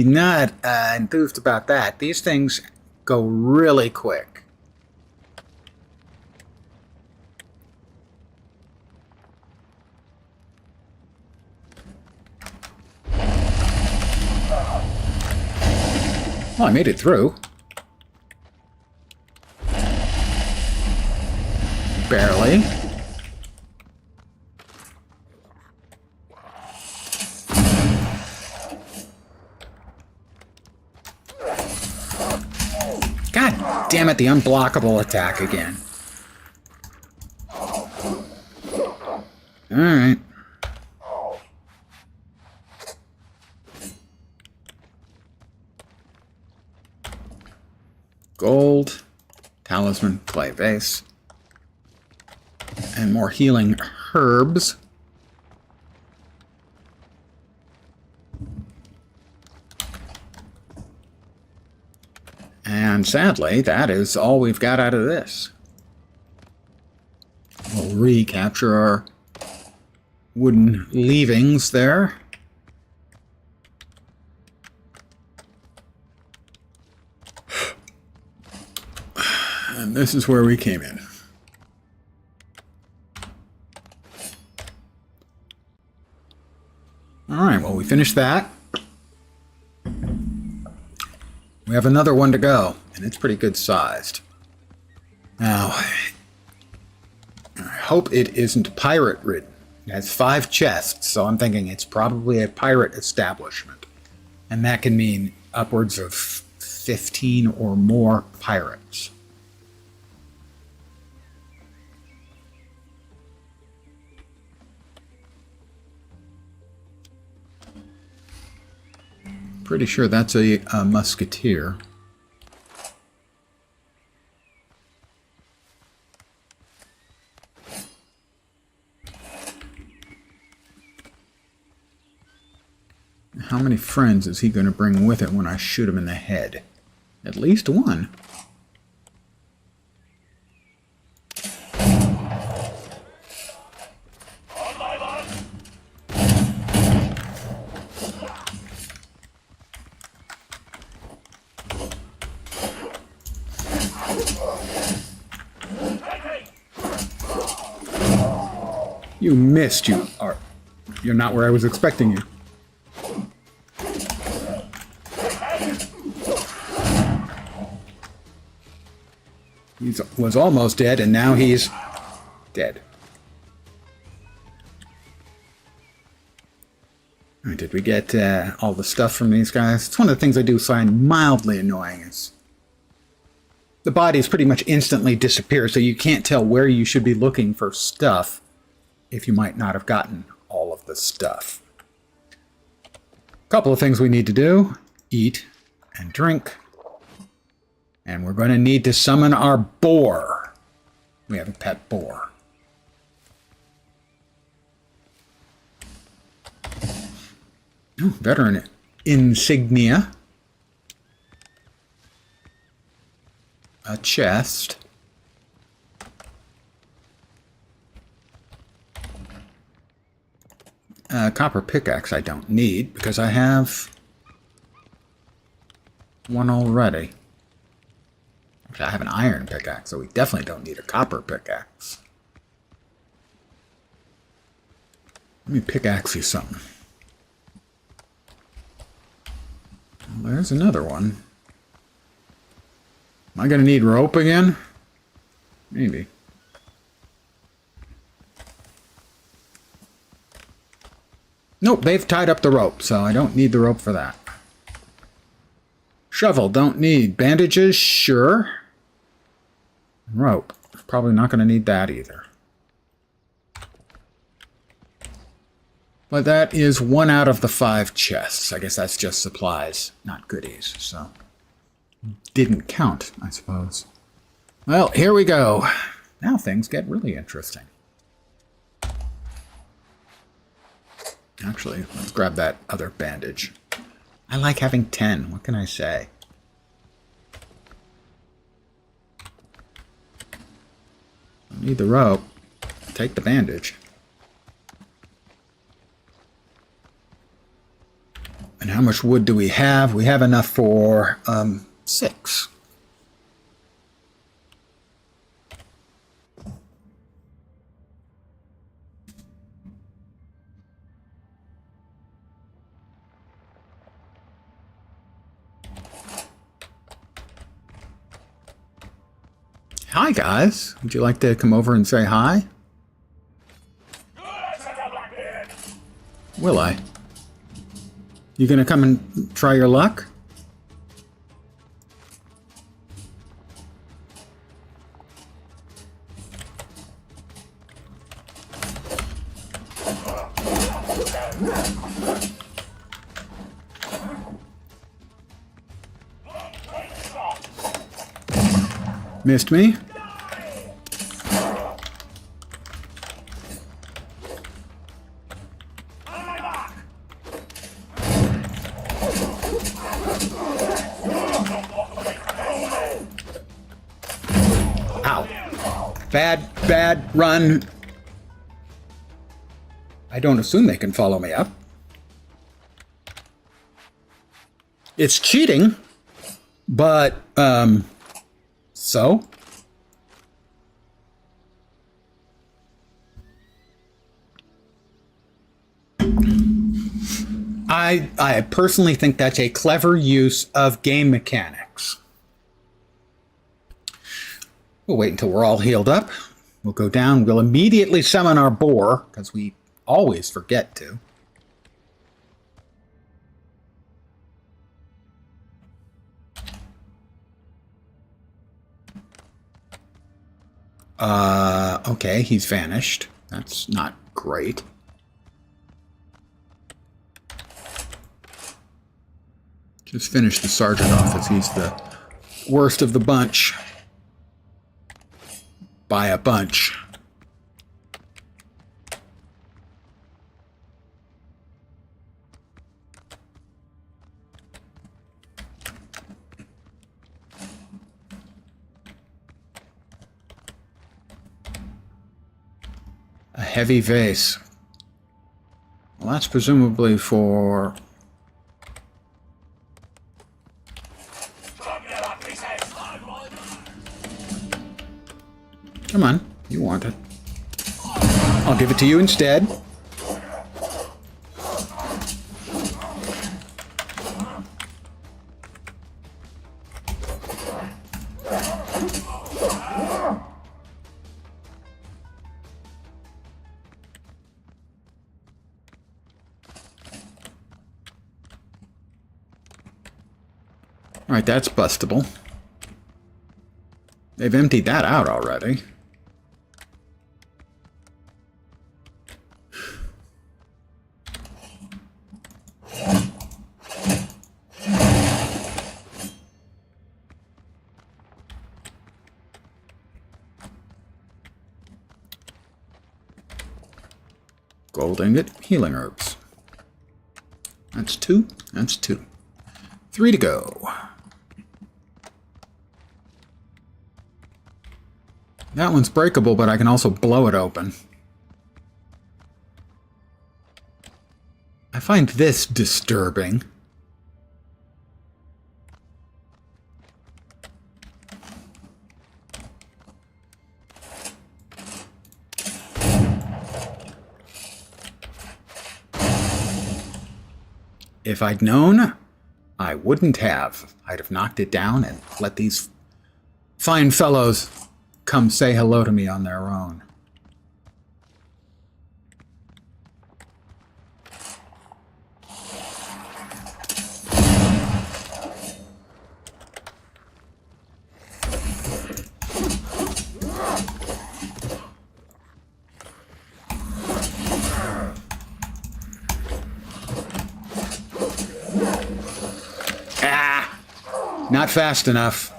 Not enthused about that. These things go really quick. Well, I made it through. Barely. God damn it, the unblockable attack again. Alright. Gold, talisman, clay vase, and more healing herbs. And sadly, that is all we've got out of this. We'll recapture our wooden leavings there. And this is where we came in. Alright, well, we finished that. We have another one to go, and it's pretty good sized. Now, I hope it isn't pirate ridden. It has 5 chests, so I'm thinking it's probably a pirate establishment. And that can mean upwards of 15 or more pirates. Pretty sure that's a musketeer. How many friends is he going to bring with it when I shoot him in the head? At least one. You missed, you are. You're not where I was expecting you. He was almost dead, and now he's dead. Did we get all the stuff from these guys? It's one of the things I do find mildly annoying. Is the bodies pretty much instantly disappear, so you can't tell where you should be looking for stuff if you might not have gotten all of the stuff. A couple of things we need to do. Eat and drink. And we're going to need to summon our boar. We have a pet boar. Oh, veteran insignia. A chest. Copper pickaxe I don't need because I have one already. Actually, I have an iron pickaxe, so we definitely don't need a copper pickaxe. Let me pickaxe you something. Well, there's another one. Am I going to need rope again? Maybe. Nope, they've tied up the rope, so I don't need the rope for that. Shovel, don't need. Bandages, sure. Rope, probably not going to need that either. But that is 1 out of the 5 chests. I guess that's just supplies, not goodies, so didn't count, I suppose. Well, here we go. Now things get really interesting. Actually, let's grab that other bandage. I like having 10. What can I say? Need the rope. Take the bandage. And how much wood do we have? We have enough for 6. Hi, guys. Would you like to come over and say hi? Will I? You gonna come and try your luck? Missed me? Ow. Bad run. I don't assume they can follow me up. It's cheating, but, so? I personally think that's a clever use of game mechanics. We'll wait until we're all healed up. We'll go down. We'll immediately summon our boar, because we always forget to. Okay, he's vanished. That's not great. Just finish the sergeant off as he's the worst of the bunch. By a bunch. A heavy vase. Well, that's presumably for... Come on, you want it. I'll give it to you instead. All right, that's bustable. They've emptied that out already. Gold ingot, healing herbs. That's 2. That's 2. 3 to go. That one's breakable, but I can also blow it open. I find this disturbing. If I'd known, I wouldn't have. I'd have knocked it down and let these fine fellows come say hello to me on their own. Not fast enough.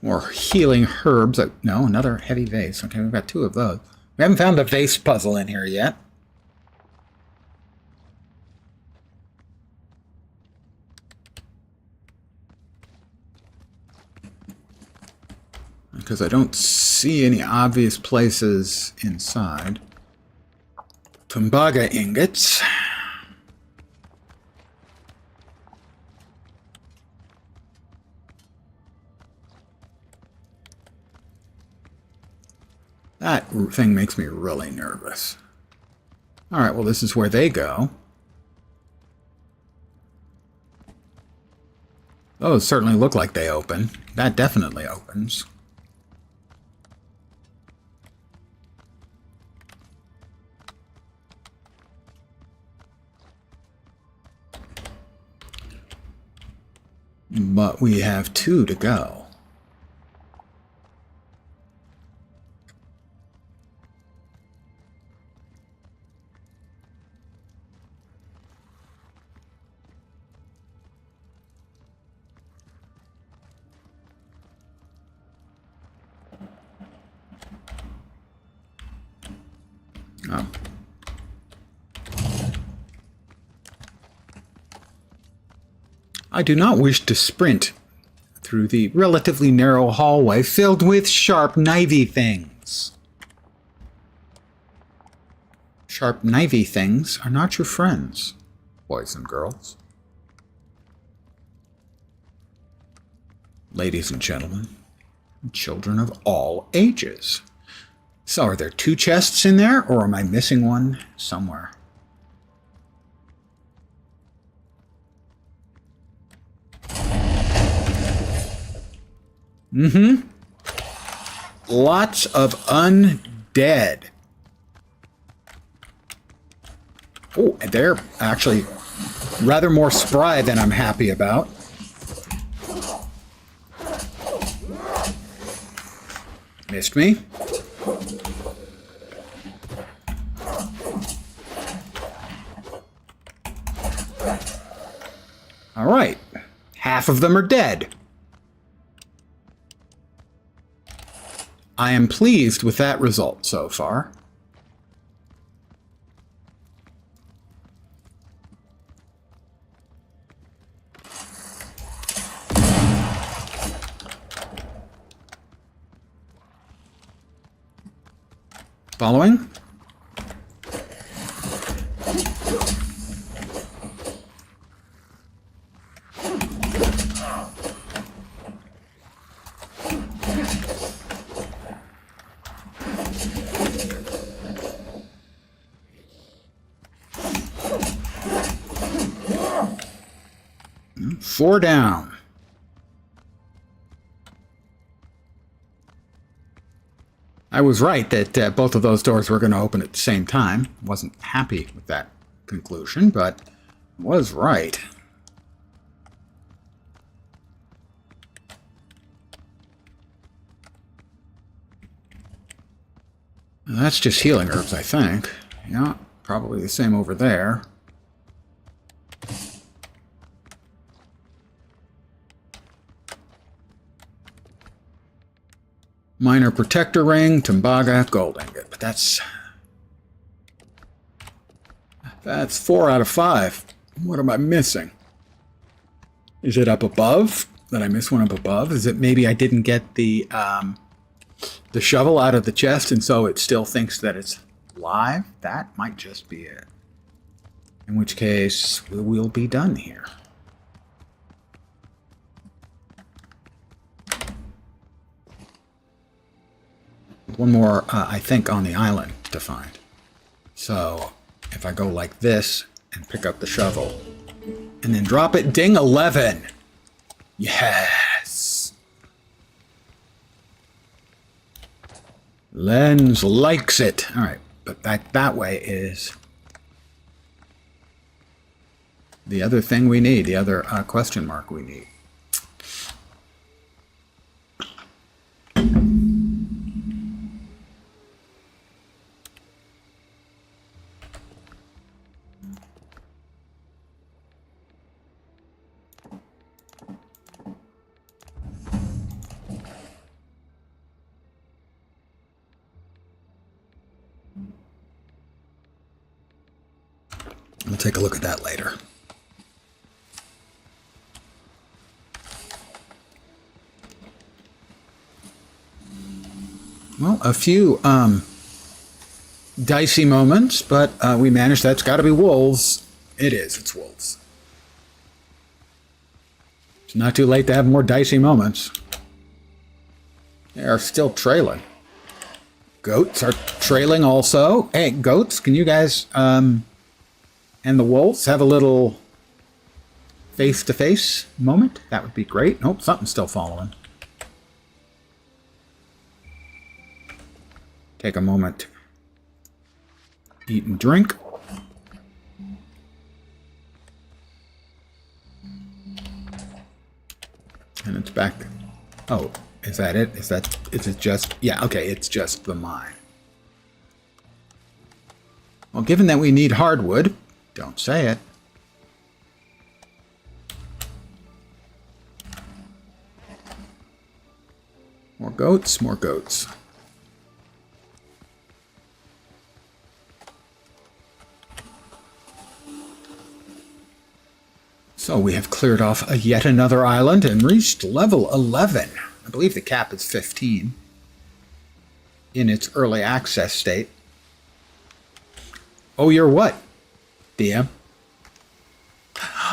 More healing herbs. No, another heavy vase. Okay, we've got 2 of those. We haven't found the vase puzzle in here yet. Because I don't see any obvious places inside. Tumbaga ingots. That thing makes me really nervous. Alright, well, this is where they go. Those certainly look like they open. That definitely opens. But we have 2 to go. Oh. I do not wish to sprint through the relatively narrow hallway filled with sharp, knivey things. Sharp, knivey things are not your friends, boys and girls. Ladies and gentlemen, children of all ages. So are there 2 chests in there, or am I missing one somewhere? Mm-hmm. Lots of undead. Oh, they're actually rather more spry than I'm happy about. Missed me. All right. Half of them are dead. I am pleased with that result so far. Following? Four down. I was right that both of those doors were going to open at the same time. Wasn't happy with that conclusion, but was right. That's just healing herbs, I think. Yeah, probably the same over there. Minor protector ring, Tumbaga, gold ingot. But that's 4 out of 5. What am I missing? Is it up above? Did I miss one up above? Is it maybe I didn't get the shovel out of the chest and so it still thinks that it's live? That might just be it. In which case, we'll be done here. One more, I think, on the island to find. So, if I go like this and pick up the shovel and then drop it, ding, 11. Yes. Lens likes it. All right, but that way is the other thing we need, the other question mark we need. We'll take a look at that later. Well, a few dicey moments, but we managed. That's got to be wolves. It is. It's wolves. It's not too late to have more dicey moments. They are still trailing. Goats are trailing also. Hey, goats, can you guys and the wolves have a little face-to-face moment? That would be great. Nope, something's still following. Take a moment. Eat and drink. And it's back. Oh, is that it? Is it just, yeah, okay, it's just the mine. Well, given that we need hardwood, don't say it. More goats, more goats. So we have cleared off yet another island and reached level 11. I believe the cap is 15 in its early access state. Oh, you're what, DM?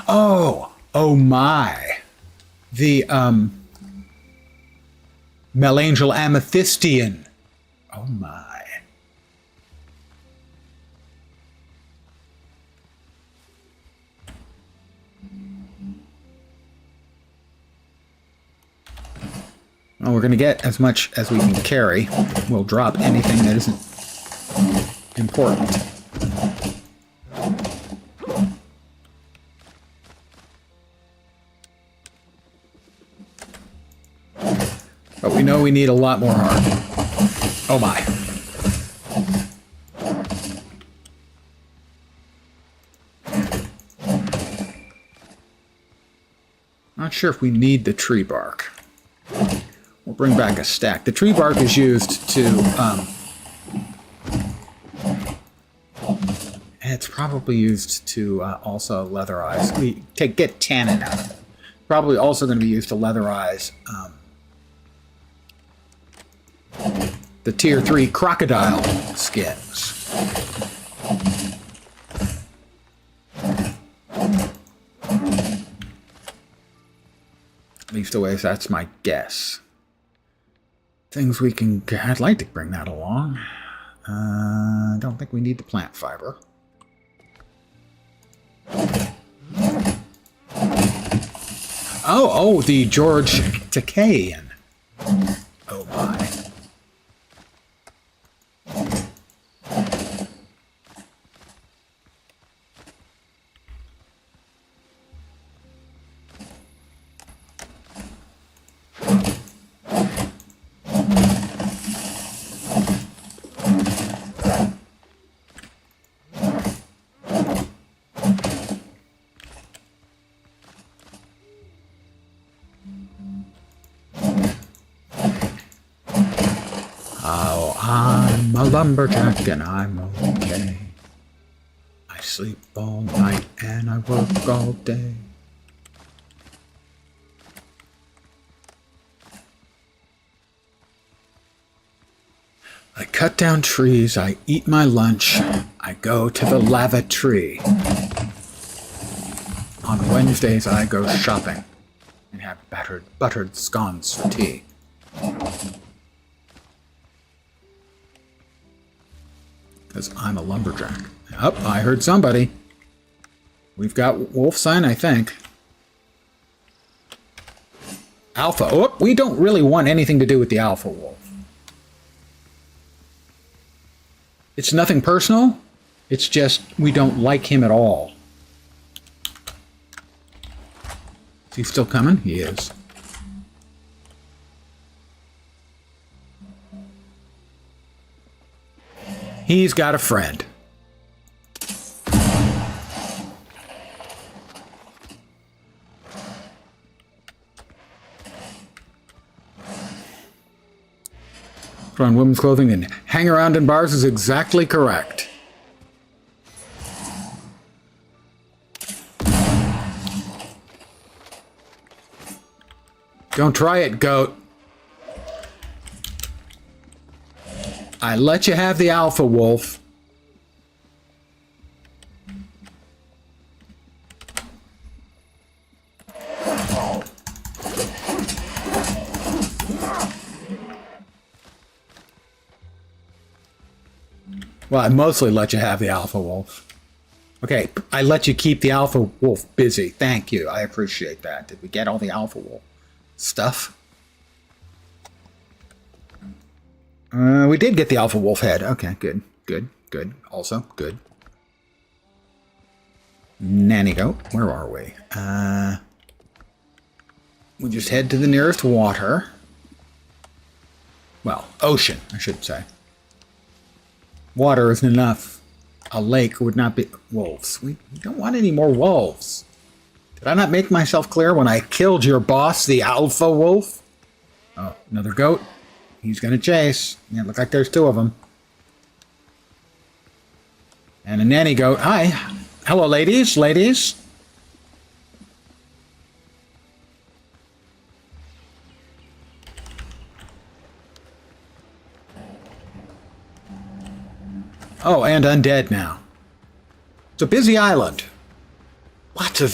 Oh my. The Melangel Amethystian. Oh my. Well, we're going to get as much as we can carry. We'll drop anything that isn't important. But we know we need a lot more hard. Oh my. Not sure if we need the tree bark. We'll bring back a stack. The tree bark is used to, it's probably used to also leatherize. We get tannin out of it. Probably also going to be used to leatherize the tier 3 crocodile skins. At least always, that's my guess. Things we can... I'd like to bring that along. I don't think we need the plant fiber. Oh, the George Takean. Oh my. I'm a lumberjack and I'm okay. I sleep all night and I work all day. I cut down trees, I eat my lunch, I go to the lava tree. On Wednesdays I go shopping and have buttered scones for tea. Because I'm a lumberjack. Oh, I heard somebody. We've got wolf sign, I think. Alpha. Oh, we don't really want anything to do with the alpha wolf. It's nothing personal. It's just we don't like him at all. Is he still coming? He is. He's got a friend. Put on women's clothing and hang around in bars is exactly correct. Don't try it, goat. I let you have the alpha wolf. Well, I mostly let you have the alpha wolf. Okay, I let you keep the alpha wolf busy. Thank you. I appreciate that. Did we get all the alpha wolf stuff? We did get the alpha wolf head. Okay, good, good, good. Also, good. Nanny goat, where are we? We just head to the nearest water. Well, ocean, I should say. Water isn't enough. A lake would not be... Wolves. We don't want any more wolves. Did I not make myself clear when I killed your boss, the alpha wolf? Oh, another goat. He's going to chase. Yeah, look like there's two of them. And a nanny goat. Hi. Hello, ladies. Ladies. Oh, and undead now. It's a busy island. Lots of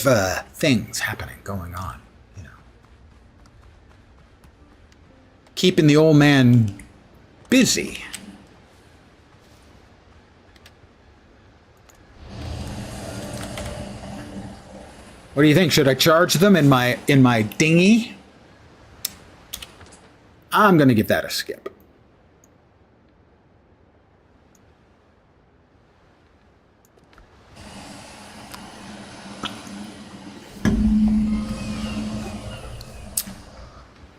things happening, going on, you know. Keeping the old man busy. What do you think? Should I charge them in my dinghy? I'm going to give that a skip.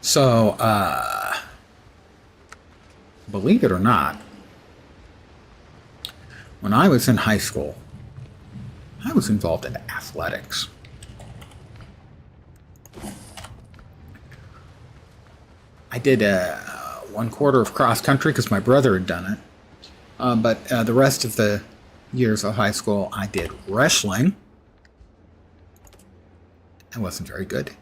So, believe it or not, when I was in high school, I was involved in athletics. I did 1/4 of cross country because my brother had done it. But the rest of the years of high school, I did wrestling. I wasn't very good.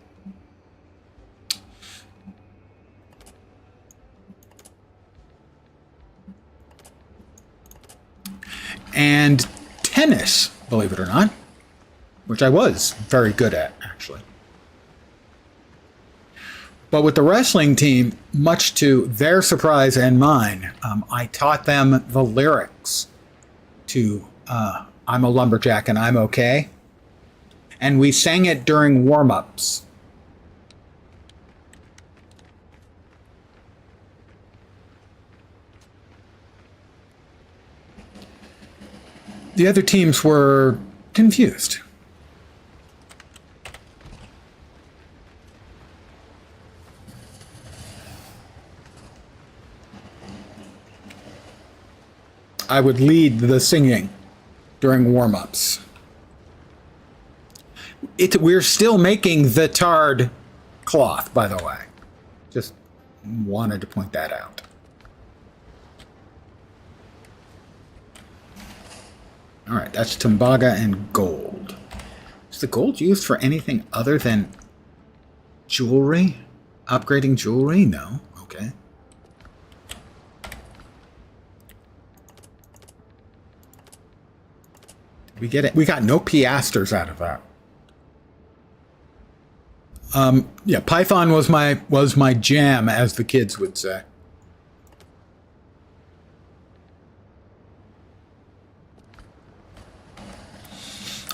And tennis, believe it or not, which I was very good at, actually. But with the wrestling team, much to their surprise and mine, I taught them the lyrics to I'm a Lumberjack and I'm Okay. And we sang it during warm-ups. The other teams were confused. I would lead the singing during warm-ups. We're still making the tarred cloth, by the way. Just wanted to point that out. All right, that's Tumbaga and gold. Is the gold used for anything other than jewelry? Upgrading jewelry? No. Okay. We get it. We got no piasters out of that. Yeah, Python was my jam, as the kids would say.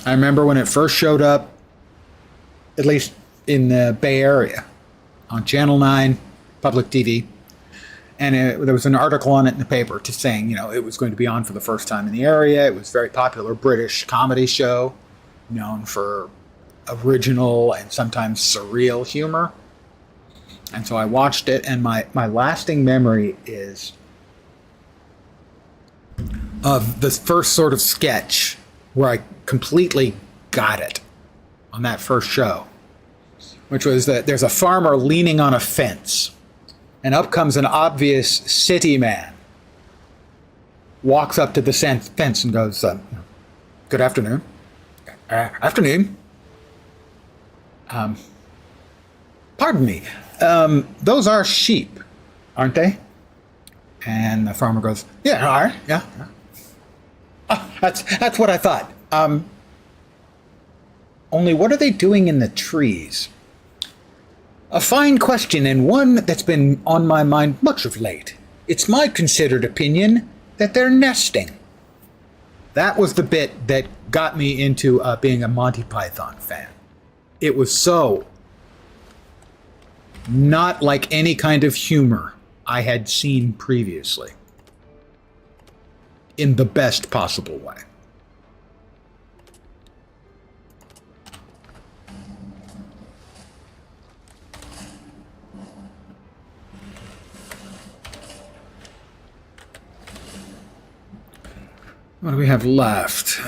I remember when it first showed up, at least in the Bay Area, on Channel 9, public TV, and there was an article on it in the paper just saying, you know, it was going to be on for the first time in the area. It was a very popular British comedy show, known for original and sometimes surreal humor. And so I watched it, and my lasting memory is of the first sort of sketch where I completely got it on that first show, which was that there's a farmer leaning on a fence, and up comes an obvious city man, walks up to the fence and goes, good afternoon. Afternoon. Pardon me. Those are sheep, aren't they? And the farmer goes, yeah, all right, yeah. Oh, that's what I thought. Only what are they doing in the trees? A fine question, and one that's been on my mind much of late. It's my considered opinion that they're nesting. That was the bit that got me into being a Monty Python fan. It was so not like any kind of humor I had seen previously. In the best possible way. What do we have left?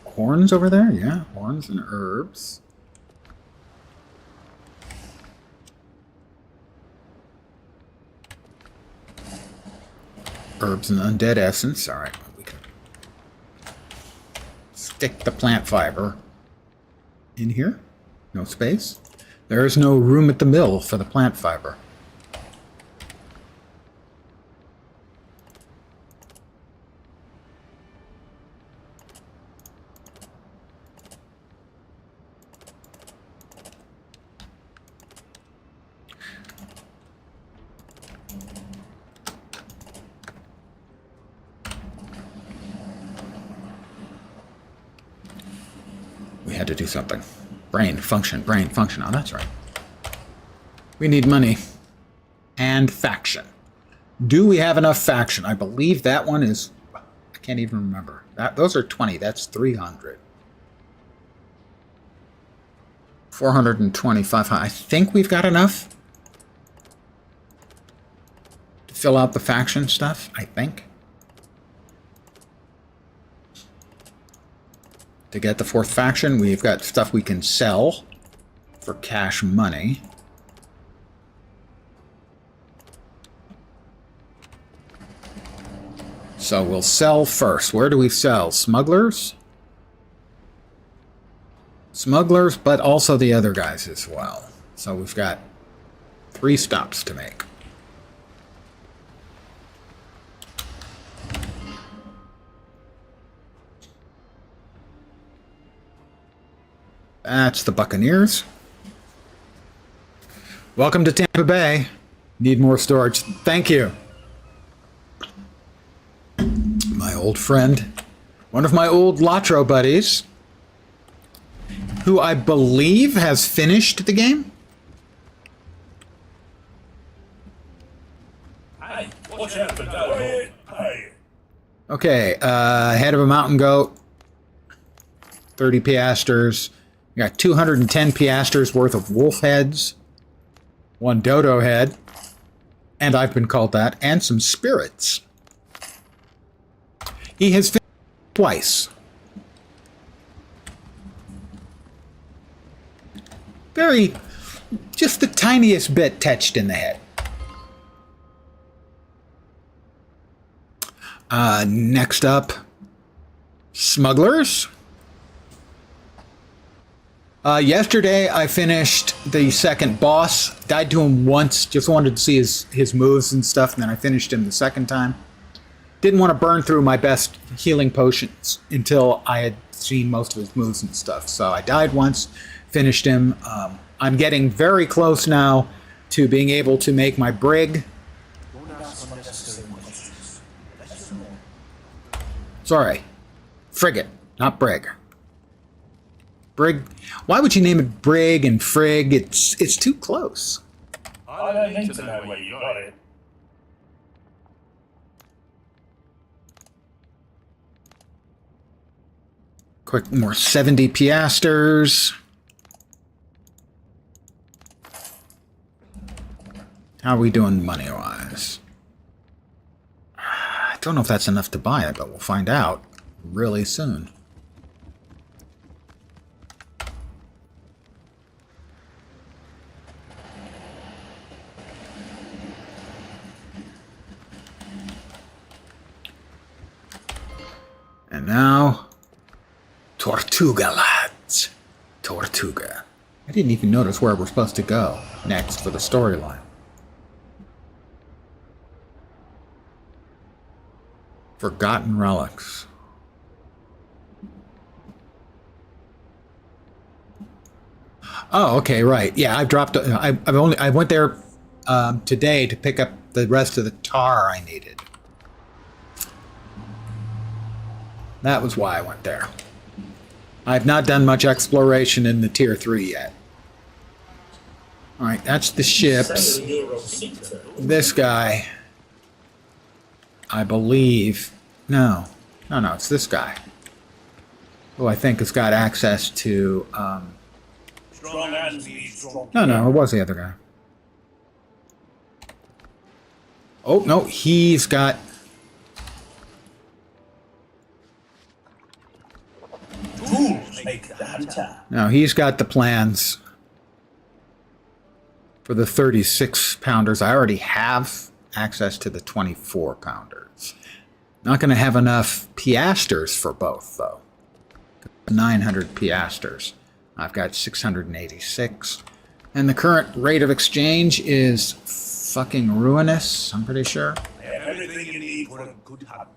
Horns over there? Yeah, horns and herbs. Herbs and undead essence. All right, we can stick the plant fiber in here. No space. There is no room at the mill for the plant fiber. We had to do something. Brain function, brain function. Oh, that's right. We need money. And faction. Do we have enough faction? I believe that one is... I can't even remember. Those are 20. That's 300. 425. I think we've got enough to fill out the faction stuff, I think. To get the fourth faction, we've got stuff we can sell for cash money. So we'll sell first. Where do we sell? Smugglers? Smugglers, but also the other guys as well. So we've got 3 stops to make. That's the Buccaneers. Welcome to Tampa Bay. Need more storage. Thank you. My old friend, one of my old Latro buddies, who I believe has finished the game. Hey, watch out for that. Hey. Okay, head of a mountain goat, 30 piasters. We got 210 piasters worth of wolf heads, 1 dodo head, and I've been called that, and some spirits. He has finished twice. Very, just the tiniest bit touched in the head. Next up, smugglers. Yesterday, I finished the second boss. Died to him once. Just wanted to see his moves and stuff, and then I finished him the second time. Didn't want to burn through my best healing potions until I had seen most of his moves and stuff. So I died once, finished him. I'm getting very close now to being able to make my brig. Sorry, frigate, not brig. Brig. Why would you name it Brig and Frig? It's too close. I don't need to know where you got it. Quick, more 70 piasters. How are we doing money-wise? I don't know if that's enough to buy it, but we'll find out really soon. And now, Tortuga, lads. Tortuga. I didn't even notice where we're supposed to go next for the storyline. Forgotten relics. Oh, okay, right. Yeah, I've dropped. I went there today to pick up the rest of the tar I needed. That was why I went there. I've not done much exploration in the Tier 3 yet. Alright, that's the ships. This guy, I believe... No, it's this guy. Who I think has got access to... Strong hands need strong. No, it was the other guy. Oh, no, he's got... Tools make the hunter. No, he's got the plans for the 36-pounders. I already have access to the 24-pounders. Not going to have enough piasters for both, though. 900 piasters. I've got 686. And the current rate of exchange is fucking ruinous, I'm pretty sure. Everything you need for a good hunt.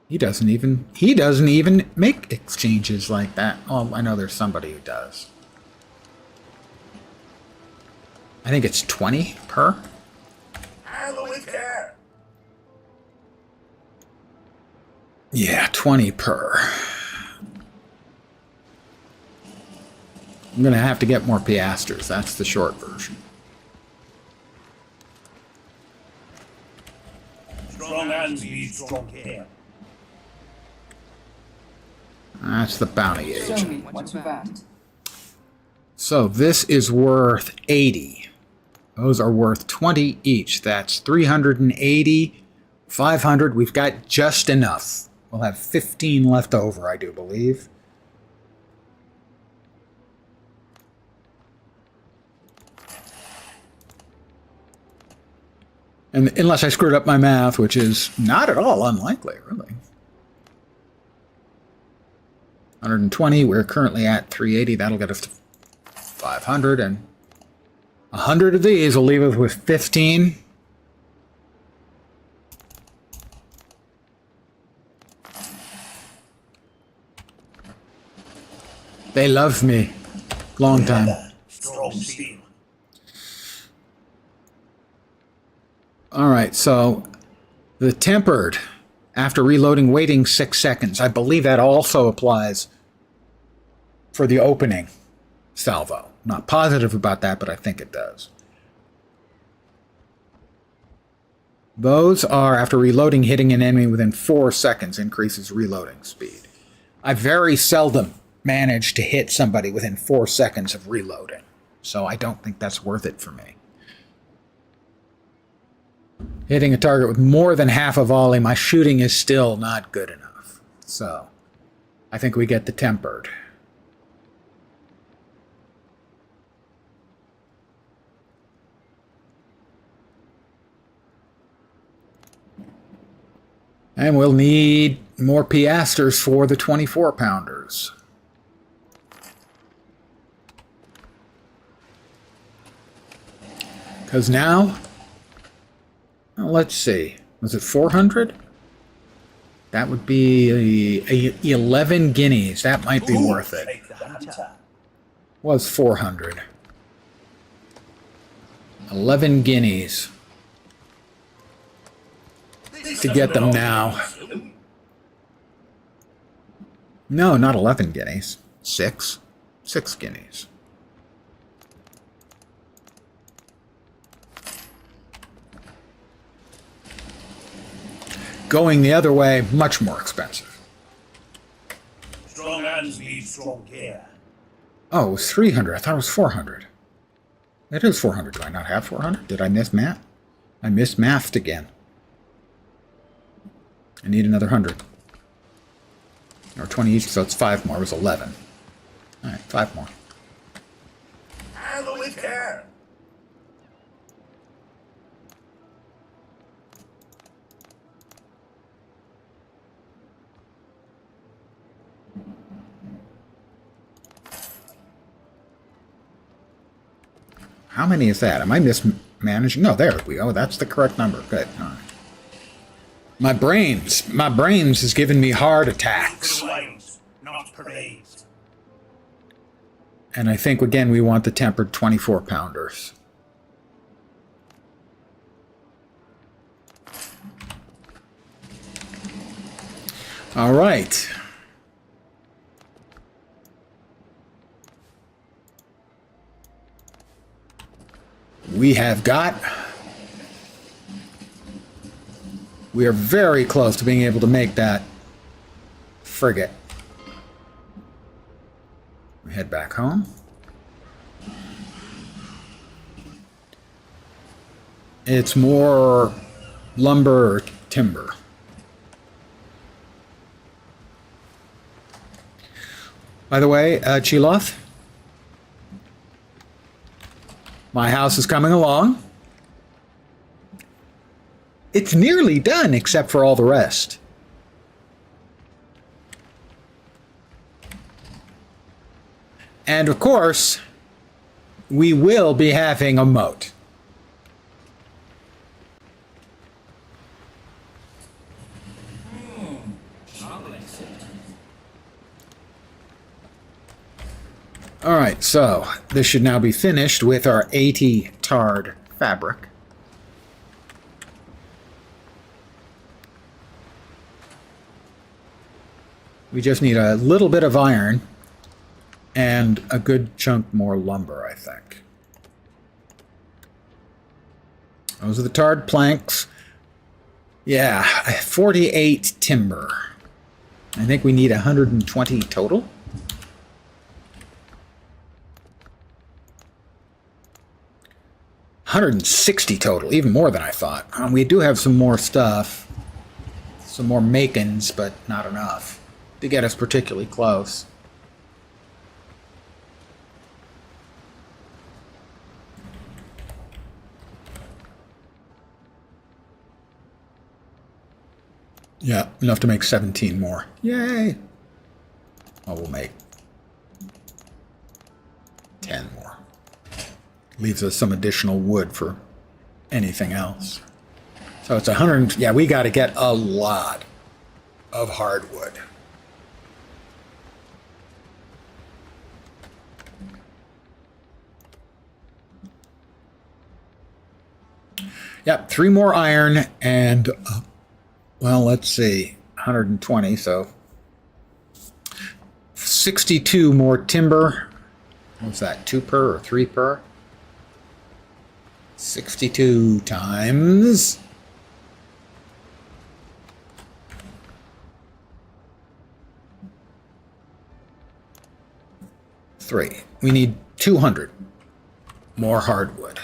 He doesn't even make exchanges like that. Oh, I know there's somebody who does. I think it's 20 per. Handle with care. Yeah, 20 per. I'm going to have to get more piasters. That's the short version. Strong hands need strong care. That's the bounty Show agent. me what you found. So this is worth 80. Those are worth 20 each. That's 380, 500. We've got just enough. We'll have 15 left over, I do believe. And unless I screwed up my math, which is not at all unlikely, really. 120, we're currently at 380. That'll get us to 500, and 100 of these will leave us with 15. They love me. Long time. Strong steel. Alright, so the tempered, after reloading, waiting 6 seconds. I believe that also applies for the opening salvo. Not positive about that, but I think it does. Those are, after reloading, hitting an enemy within 4 seconds increases reloading speed. I very seldom manage to hit somebody within 4 seconds of reloading, so I don't think that's worth it for me. Hitting a target with more than half a volley, my shooting is still not good enough. So, I think we get the tempered. And we'll need more piasters for the 24-pounders. Because now... Well, let's see. Was it 400? That would be 11 guineas. That might be worth it. Make the hunter. Was 400. 11 guineas to get them now. No, not 11 guineas. 6. 6 guineas. Going the other way, much more expensive. Strong hands need strong care. Oh, it was 300. I thought it was 400. It is 400. Do I not have 400? Did I miss math? I mismathed again. I need another 100. Or 20 each, so it's 5 more. It was 11. Alright, 5 more. Handle with care. How many is that? Am I mismanaging? No, there we go. That's the correct number. Good. All right. My brains is giving me heart attacks. For the wines, not parades. And I think, again, we want the tempered 24-pounders. All right. We are very close to being able to make that frigate. We head back home. It's more lumber or timber. By the way, Chiloth, my house is coming along. It's nearly done, except for all the rest. And of course, we will be having a moat. All right, so this should now be finished with our 80 tarred fabric. We just need a little bit of iron and a good chunk more lumber, I think. Those are the tarred planks. Yeah, 48 timber. I think we need 120 total. 160 total, even more than I thought. We do have some more stuff, some more makings, but not enough to get us particularly close. Yeah, enough to make 17 more. Yay! Oh, we'll make 10 more. Leaves us some additional wood for anything else. So it's 100. Yeah, we got to get a lot of hardwood. Yep, 3 more iron and, well, let's see, 120, so 62 more timber. What's that, 2 per or 3 per? 62 times 3. We need 200 more hardwood.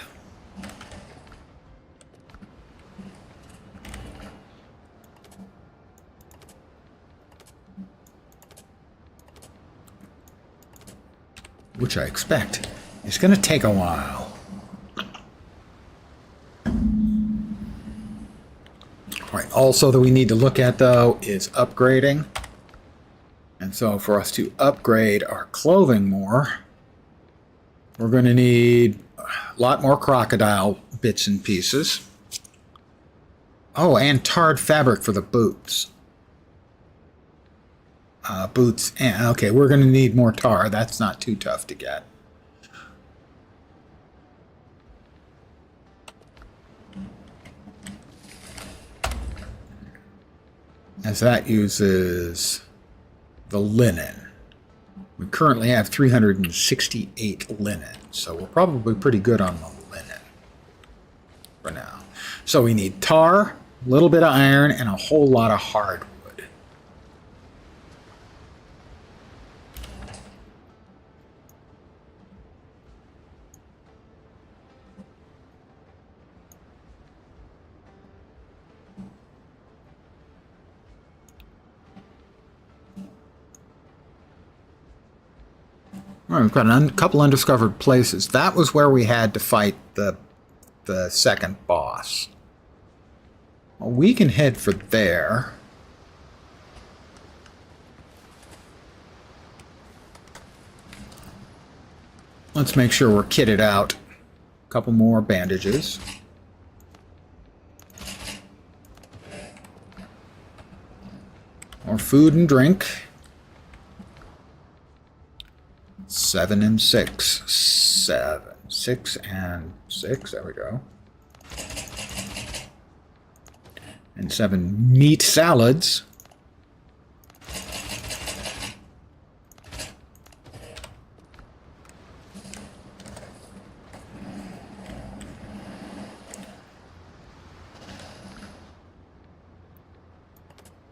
Which I expect is going to take a while. Right. Also that we need to look at, though, is upgrading. And so for us to upgrade our clothing more, we're going to need a lot more crocodile bits and pieces. Oh, and tarred fabric for the boots. Boots, and okay, we're going to need more tar. That's not too tough to get. As that uses the linen. We currently have 368 linen, so we're probably pretty good on the linen for now. So we need tar, a little bit of iron, and a whole lot of hardwood. All right, we've got a couple undiscovered places. That was where we had to fight the second boss. Well, we can head for there. Let's make sure we're kitted out couple more bandages. More food and drink. 7 and 6. 7. 6 and 6. There we go. And 7 meat salads.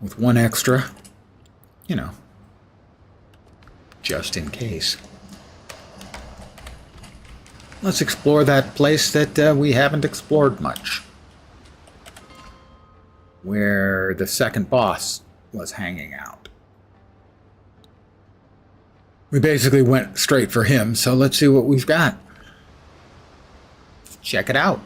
With 1 extra, you know, just in case. Let's explore that place that we haven't explored much. Where the second boss was hanging out. We basically went straight for him, so let's see what we've got. Check it out.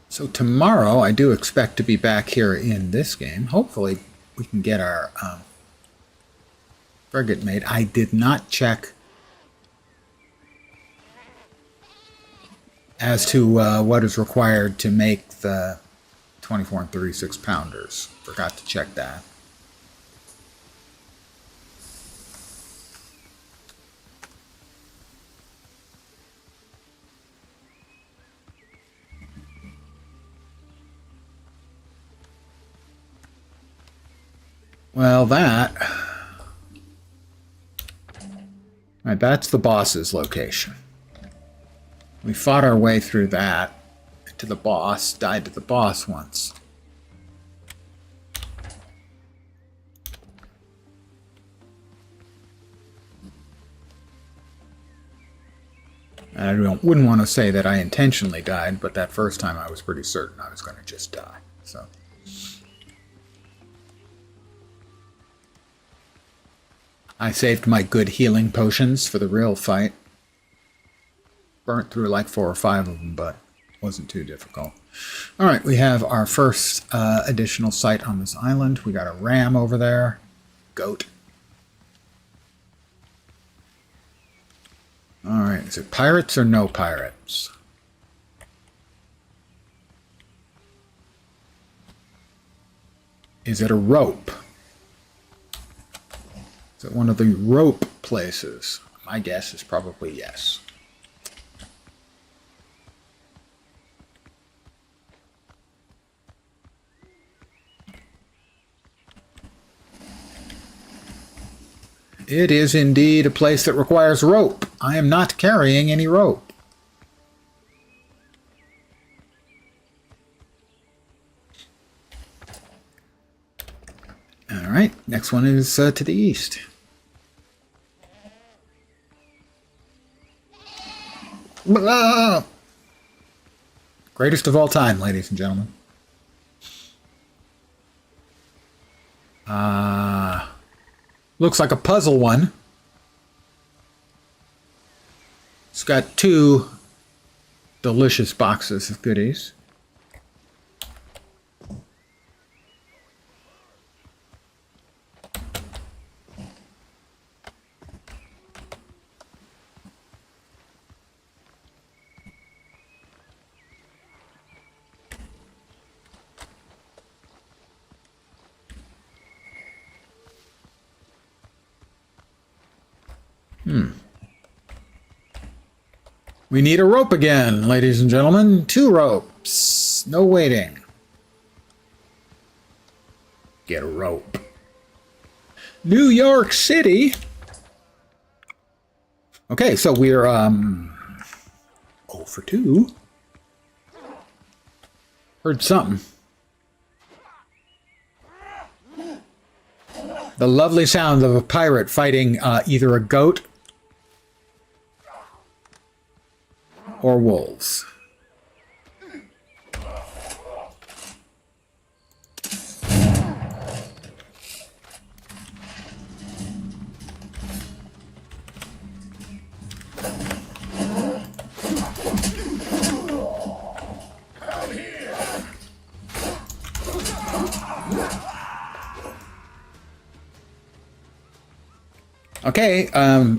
So tomorrow, I do expect to be back here in this game. Hopefully, we can get our frigate made. I did not check as to what is required to make the 24 and 36 pounders. Forgot to check that. Well, that... Right, that's the boss's location. We fought our way through that to the boss, died to the boss once. I wouldn't want to say that I intentionally died, but that first time I was pretty certain I was going to just die. So... I saved my good healing potions for the real fight. Burnt through like 4 or 5 of them, but wasn't too difficult. Alright, we have our first additional site on this island. We got a ram over there. Goat. Alright, is it pirates or no pirates? Is it a rope? Is it one of the rope places? My guess is probably yes. It is indeed a place that requires rope. I am not carrying any rope. All right, next one is to the east. Blah! Greatest of all time, ladies and gentlemen. Looks like a puzzle one. It's got 2 delicious boxes of goodies. We need a rope again, ladies and gentlemen. 2 ropes. No waiting. Get a rope. New York City. Okay, so we're 0 for 2. Heard something. The lovely sound of a pirate fighting either a goat or wolves. Okay,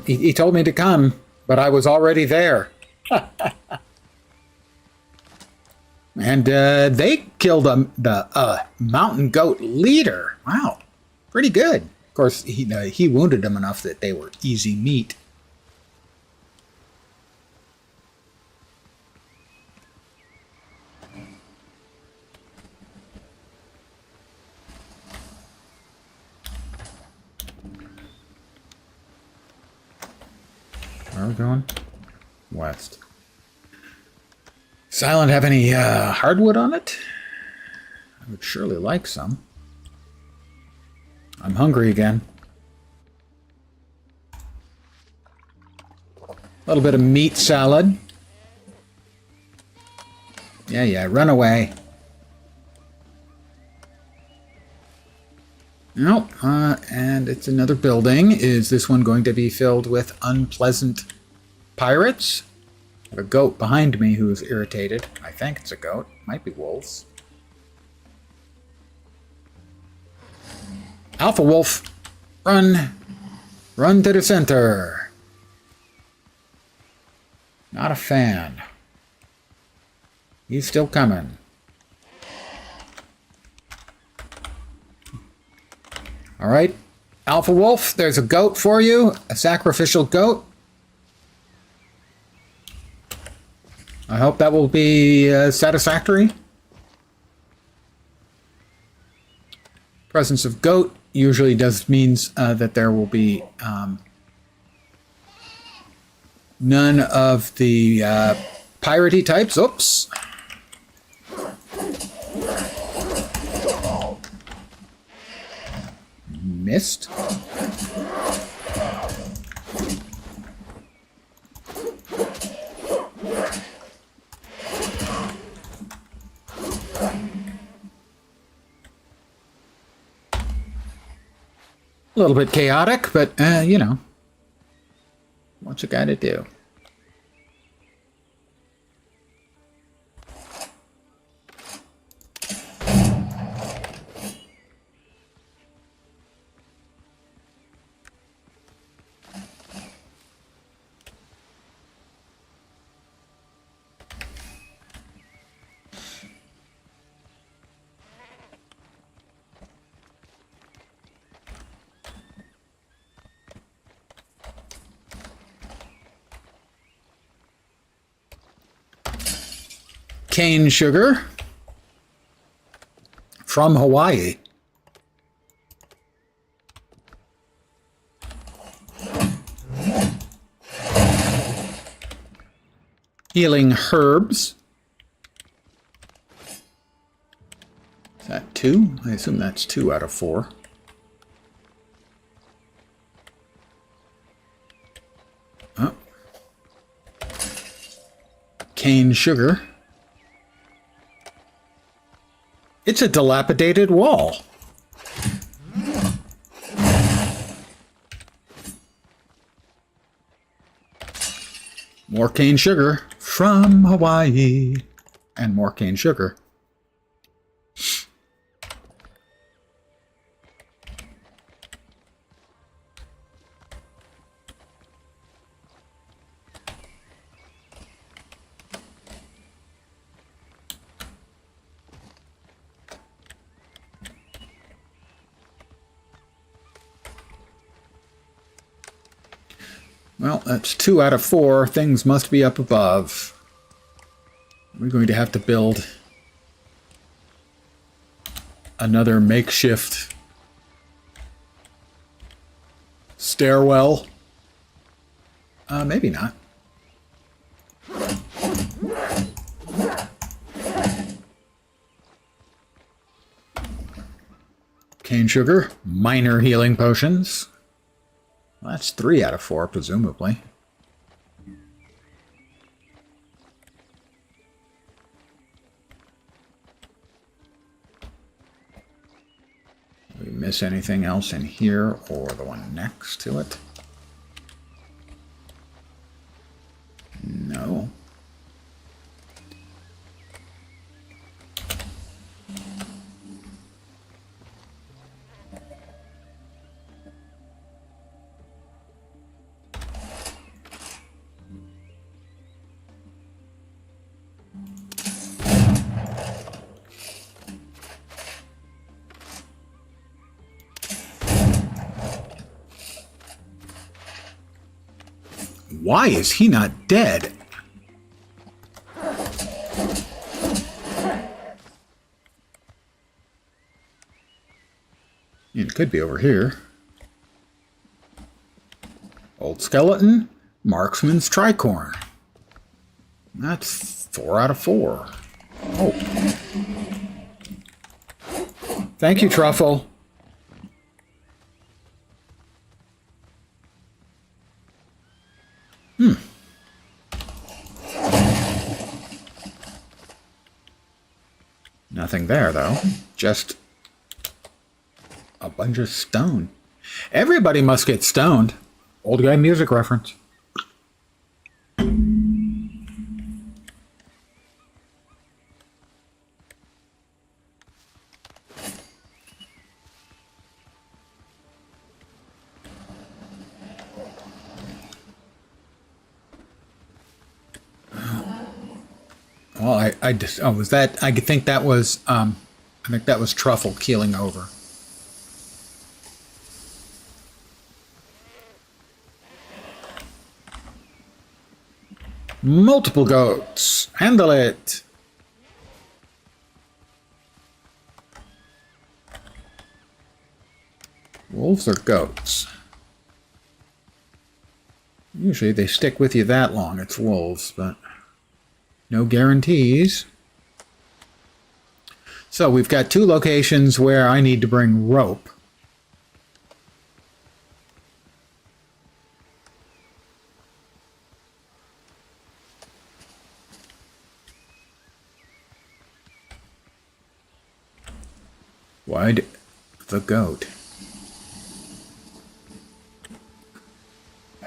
he told me to come, but I was already there. And they killed the mountain goat leader. Wow, pretty good. Of course, he wounded them enough that they were easy meat. Where are we going? West. Silent have any hardwood on it? I would surely like some. I'm hungry again. A little bit of meat salad. Yeah, run away. Nope, and it's another building. Is this one going to be filled with unpleasant pirates? I have a goat behind me who is irritated. I think it's a goat. Might be wolves. Alpha Wolf, run. Run to the center. Not a fan. He's still coming. All right, Alpha Wolf, there's a goat for you. A sacrificial goat. I hope that will be satisfactory. Presence of goat usually means that there will be none of the piratey types. Oops. Missed. A little bit chaotic, but, you know, what you gotta do. Cane sugar from Hawaii. Healing herbs. Is that 2? I assume that's 2 out of 4. Oh. Cane sugar. It's a dilapidated wall. More cane sugar from Hawaii. And more cane sugar. Well, that's 2 out of 4. Things must be up above. We're going to have to build another makeshift stairwell. Maybe not. Cane sugar, minor healing potions. Well, that's 3 out of 4, presumably. Did we miss anything else in here or the one next to it? No. Why is he not dead? It could be over here. Old skeleton, marksman's tricorn. That's 4 out of 4. Oh. Thank you, Truffle. Nothing there, though. Just a bunch of stone. Everybody must get stoned. Old guy music reference. Well, I just, oh, was that, I think that was, I think that was Truffle keeling over. Multiple goats. Handle it. Wolves or goats? Usually they stick with you that long. It's wolves, but no guarantees. So we've got 2 locations where I need to bring rope. Why'd the goat?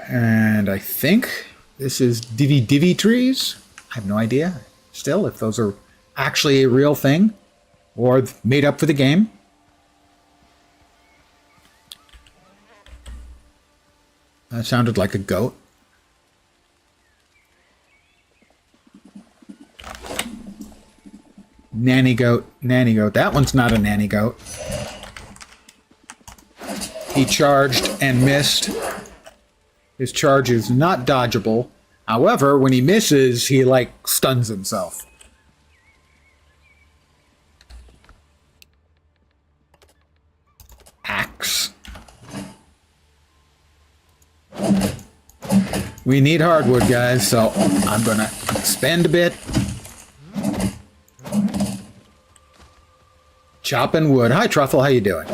And I think this is divvy trees. I have no idea still if those are actually a real thing or made up for the game. That sounded like a goat. Nanny goat, nanny goat. That one's not a nanny goat. He charged and missed. His charge is not dodgeable. However, when he misses, he like stuns himself. Axe. We need hardwood, guys, so I'm gonna spend a bit. Chopping wood. Hi, Truffle. How you doing?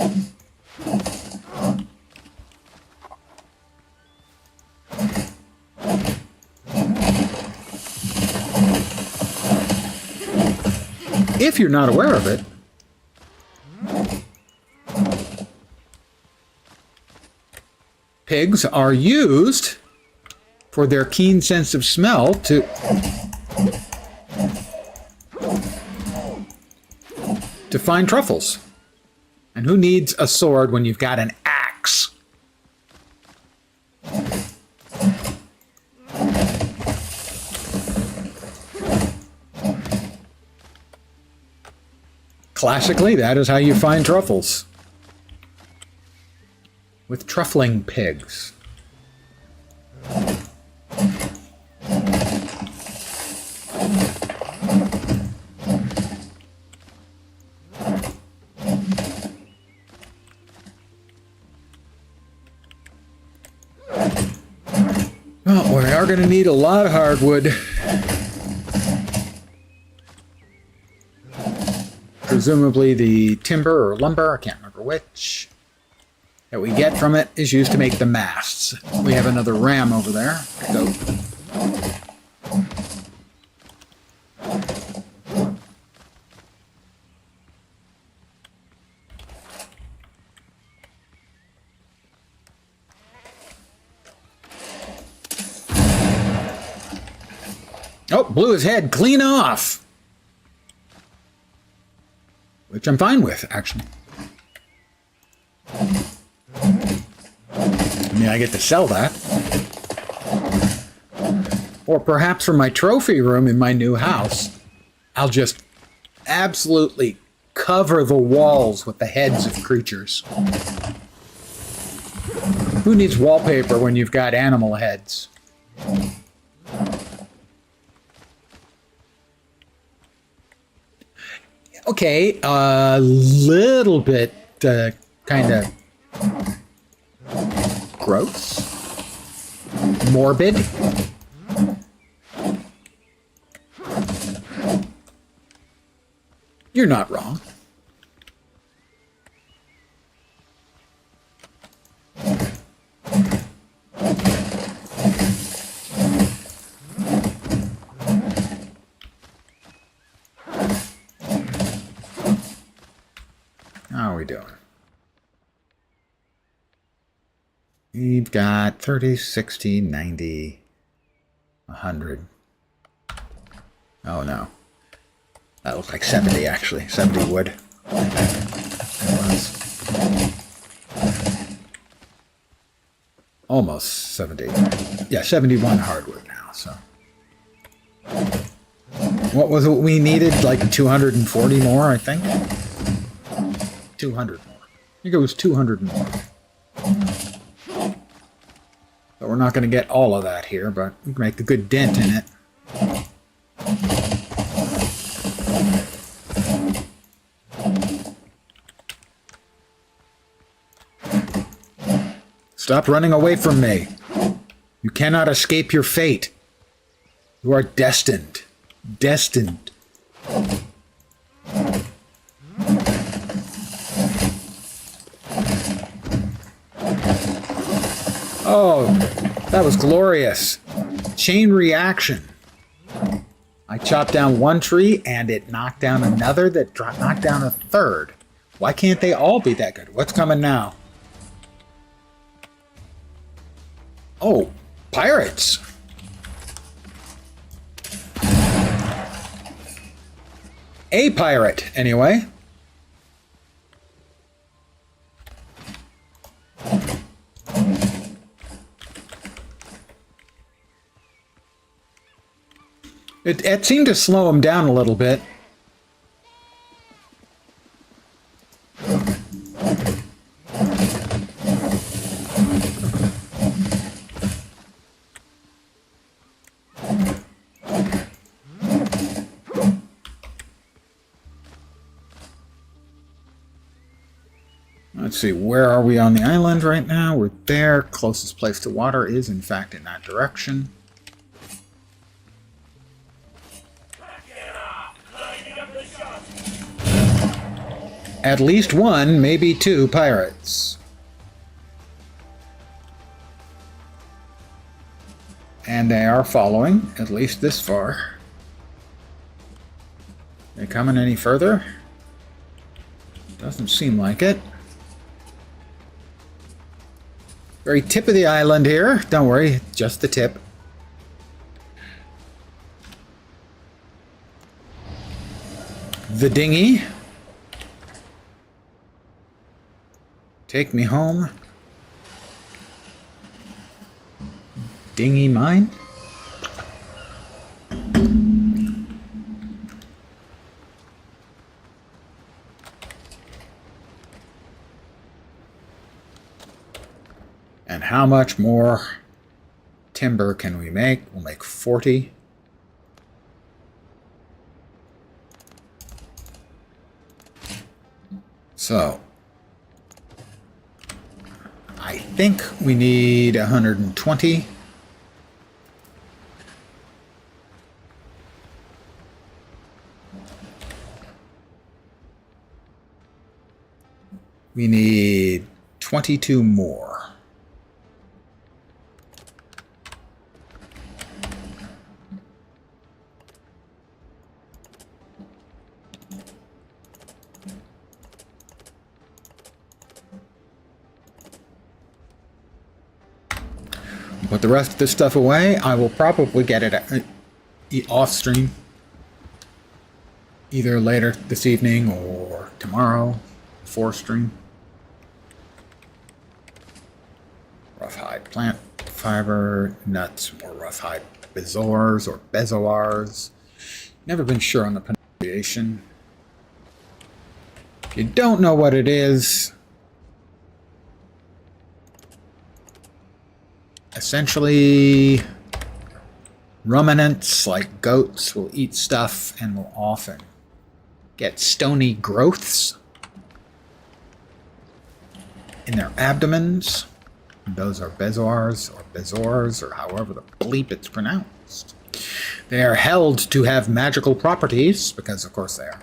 If you're not aware of it, pigs are used for their keen sense of smell to find truffles. And who needs a sword when you've got an axe? Classically, that is how you find truffles. With truffling pigs. Well, we are going to need a lot of hardwood. Presumably the timber or lumber, I can't remember which, that we get from it is used to make the masts. We have another ram over there. Go. Oh, blew his head clean off. Which I'm fine with, actually. I mean, I get to sell that. Or perhaps for my trophy room in my new house, I'll just absolutely cover the walls with the heads of creatures. Who needs wallpaper when you've got animal heads? Okay, a little bit kind of gross, morbid. You're not wrong. How are we doing? We've got 30, 60, 90, 100. Oh no. That looked like 70 actually. 70 wood. It was. Almost 70. Yeah, 71 hardwood now, so. What was it we needed? Like 240 more, I think? 200 more. I think it was 200 more. But we're not going to get all of that here, but we can make a good dent in it. Stop running away from me. You cannot escape your fate. You are destined. Destined. Oh, that was glorious. Chain reaction. I chopped down one tree and it knocked down another that knocked down a third. Why can't they all be that good? What's coming now? Oh, pirates. A pirate, anyway. It seemed to slow him down a little bit. Let's see, where are we on the island right now? We're there. Closest place to water is, in fact, in that direction. At least one, maybe two pirates. And they are following, at least this far. They coming any further? Doesn't seem like it. Very tip of the island here. Don't worry, just the tip. The dinghy. Take me home. Dinghy mine. And how much more timber can we make? We'll make 40. So, I think we need 120. We need 22 more. Put the rest of this stuff away. I will probably get it off stream either later this evening or tomorrow before stream. Roughhide plant fiber, nuts, more roughhide bezoars or bezoars. Never been sure on the pronunciation. If you don't know what it is, essentially Ruminants, like goats, will eat stuff and will often get stony growths in their abdomens. Those are bezoars, or however the bleep it's pronounced. They are held to have magical properties, because of course they are.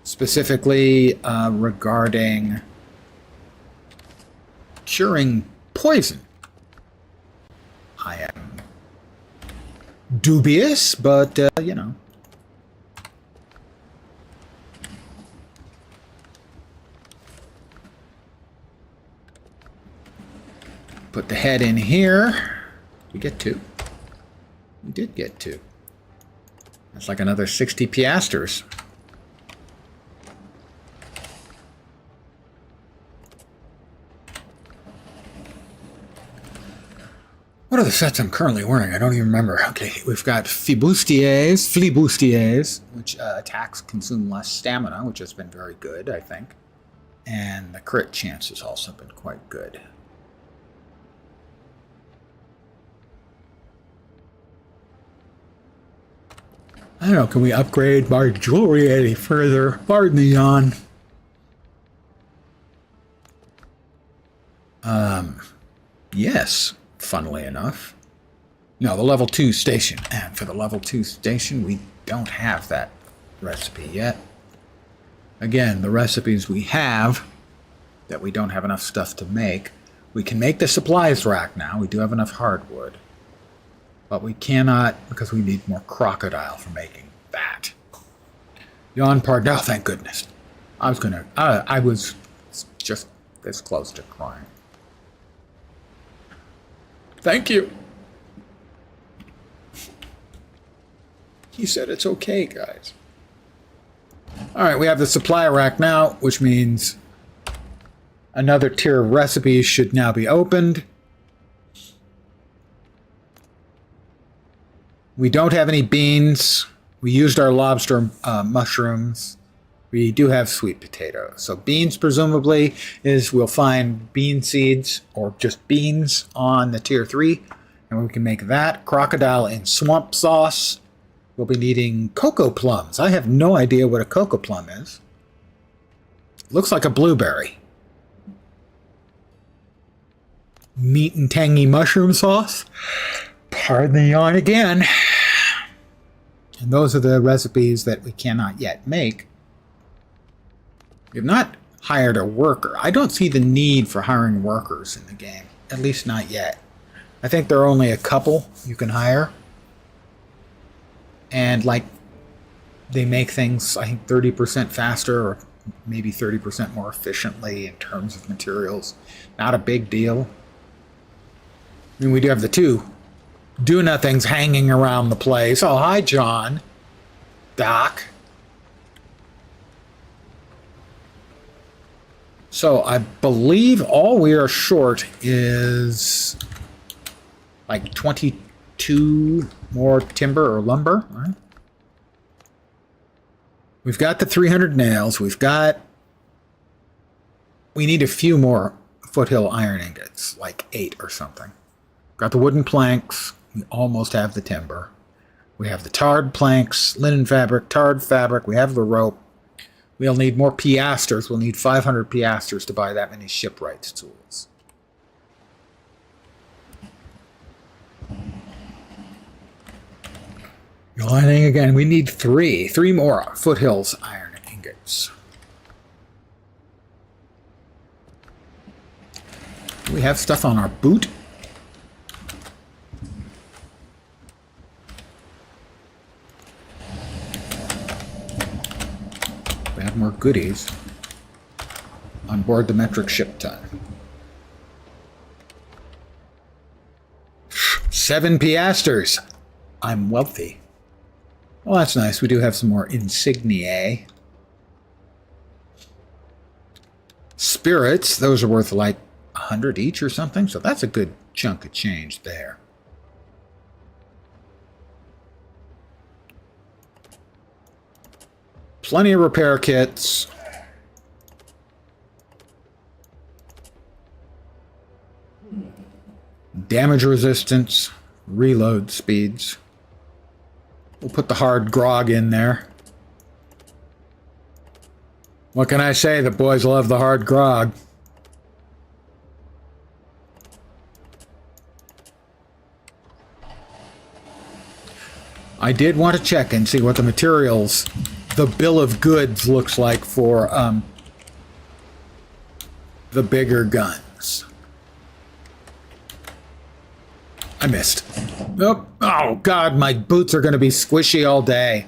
Specifically regarding curing poison. I am dubious, but, you know. Put the head in here. We get 2. We did get 2. That's like another 60 piasters. What are the sets I'm currently wearing? I don't even remember. Okay, we've got flibustiers, which attacks consume less stamina, which has been very good, I think. And the crit chance has also been quite good. I don't know, can we upgrade my jewelry any further? Pardon the yawn. Yes, funnily enough. No, the level 2 station. And for the level 2 station, we don't have that recipe yet. Again, the recipes we have, that we don't have enough stuff to make. We can make the supplies rack now. We do have enough hardwood. But we cannot, because we need more crocodile for making that. Yawn pardon. Oh, thank goodness. I was just this close to crying. Thank you. He said it's okay, guys. All right, we have the supply rack now, which means another tier of recipes should now be opened. We don't have any beans. We used our lobster mushrooms. We do have sweet potatoes. So beans, presumably, is we'll find bean seeds or just beans on the tier 3. And we can make that. Crocodile in swamp sauce. We'll be needing cocoa plums. I have no idea what a cocoa plum is. Looks like a blueberry. Meat and tangy mushroom sauce. Pardon the yawn again. And those are the recipes that we cannot yet make. We have not hired a worker. I don't see the need for hiring workers in the game. At least not yet. I think there are only a couple you can hire. And like, they make things, I think, 30% faster or maybe 30% more efficiently in terms of materials. Not a big deal. I mean, we do have the 2 do-nothings hanging around the place. Oh, hi, John. Doc. So I believe all we are short is like 22 more timber or lumber. Right? We've got the 300 nails. We need a few more foothill iron ingots, like 8 or something. Got the wooden planks. We almost have the timber. We have the tarred planks, linen fabric, tarred fabric. We have the rope. We'll need more piasters. We'll need 500 piasters to buy that many shipwrights tools. Lining again. We need 3 more foothills iron ingots. Do we have stuff on our boot? We have more goodies on board the metric ship ton. 7 piasters. I'm wealthy. Well, that's nice. We do have some more insigniae. Spirits, those are worth like 100 each or something, so that's a good chunk of change there. Plenty of repair kits. Damage resistance. reload speeds. We'll put the hard grog in there. What can I say? The boys love the hard grog. I did want to check and see what the materials, the bill of goods looks like for the bigger guns. I missed. Oh, oh God, my boots are going to be squishy all day.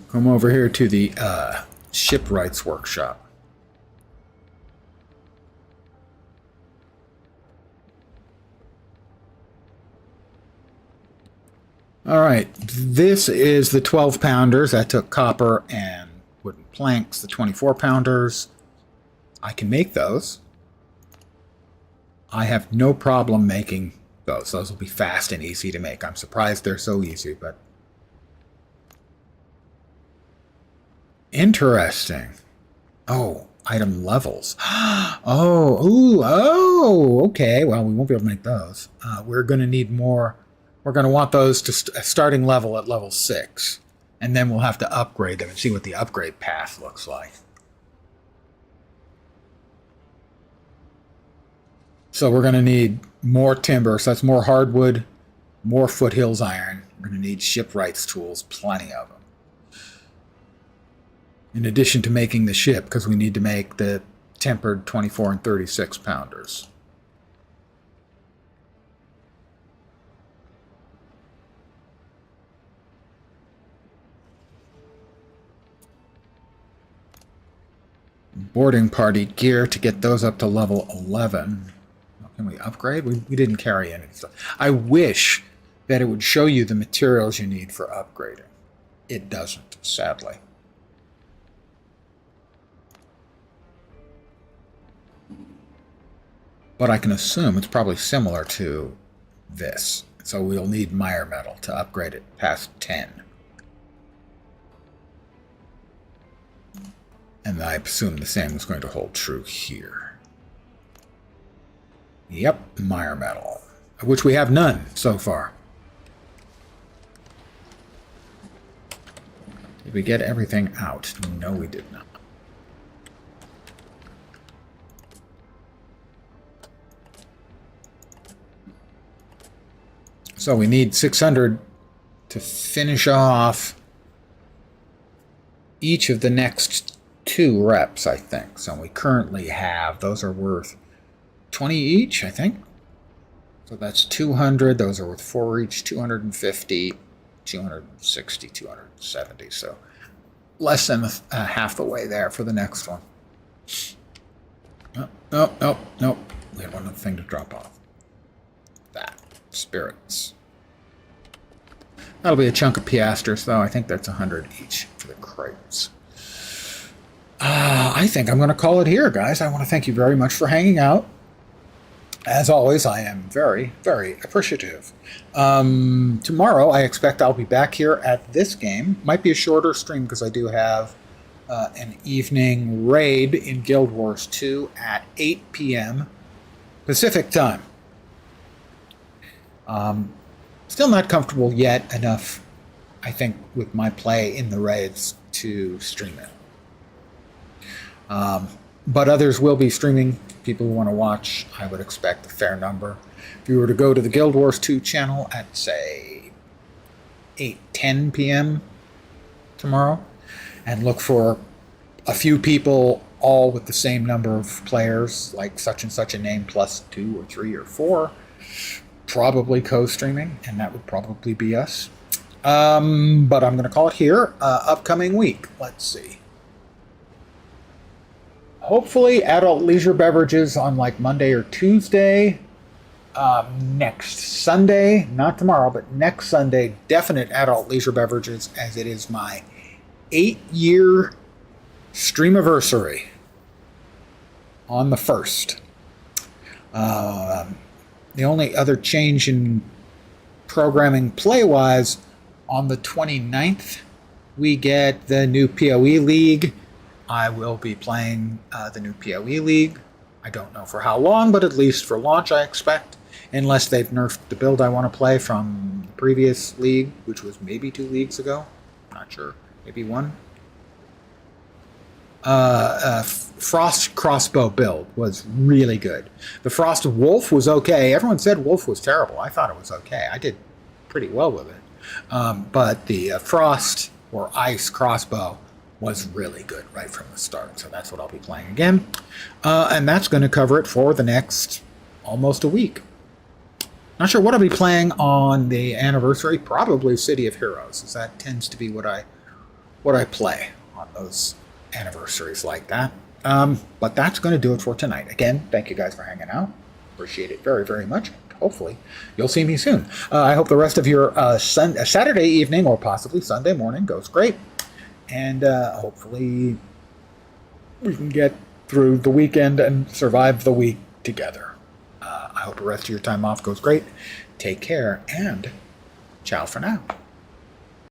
Come over here to the shipwrights workshop. All right, this is the 12 pounders. That took copper and wooden planks. The 24 pounders, I can make those. I have no problem making those. Those will be fast and easy to make. I'm surprised they're so easy, but interesting. Oh, item levels. Oh, okay. Well, we won't be able to make those. We're going to need more. We're going to want those to starting level at level 6. And then we'll have to upgrade them and see what the upgrade path looks like. So we're going to need more timber. So that's more hardwood, more foothills iron. We're going to need shipwrights tools, plenty of them. In addition to making the ship, because we need to make the tempered 24 and 36 pounders. Boarding party gear to get those up to level 11. Can we upgrade? We didn't carry any stuff. I wish that it would show you the materials you need for upgrading. It doesn't, sadly. But I can assume it's probably similar to this. So we'll need mire metal to upgrade it past 10. And I assume the same is going to hold true here. Yep, mire metal, of which we have none so far. Did we get everything out? No, we did not. So we need 600 to finish off each of the next 2 reps, I think. So we currently have, those are worth 20 each, I think. So that's 200. Those are worth 4 each, 250, 260, 270. So less than half the way there for the next one. Nope. We have one other thing to drop off. That. Spirits. That'll be a chunk of piastres, though. I think that's 100 each for the crates. I think I'm going to call it here, guys. I want to thank you very much for hanging out. As always, I am very, very appreciative. Tomorrow, I expect I'll be back here at this game. Might be a shorter stream because I do have an evening raid in Guild Wars 2 at 8 p.m. Pacific time. Still not comfortable yet enough, I think, with my play in the raids to stream it. But others will be streaming. People who want to watch, I would expect a fair number. If you were to go to the Guild Wars 2 channel at, say, 8:10 p.m. tomorrow, and look for a few people all with the same number of players, like such and such a name plus 2 or 3 or 4, probably co-streaming, and that would probably be us. But I'm going to call it here. Upcoming week, let's see. Hopefully adult leisure beverages on like Monday or Tuesday. Next Sunday, not tomorrow, but next Sunday, definite adult leisure beverages, as it is my 8-year streamiversary on the 1st. The only other change in programming play-wise On the 29th, we get the new PoE League. I will be playing the new PoE League. I don't know for how long, but at least for launch, I expect. Unless they've nerfed the build I want to play from the previous league, which was maybe 2 leagues ago. Not sure. Maybe 1. Frost crossbow build was really good. The Frost Wolf was okay. Everyone said Wolf was terrible. I thought it was okay. I did pretty well with it. But the Frost or Ice crossbow was really good right from the start. So that's what I'll be playing again. And that's going to cover it for the next almost a week. Not sure what I'll be playing on the anniversary. Probably City of Heroes, as that tends to be what I play on those anniversaries like that. But that's going to do it for tonight. Again, thank you guys for hanging out. Appreciate it very, very much. Hopefully, you'll see me soon. I hope the rest of your Saturday evening or possibly Sunday morning goes great. And hopefully we can get through the weekend and survive the week together. I hope the rest of your time off goes great. Take care and ciao for now.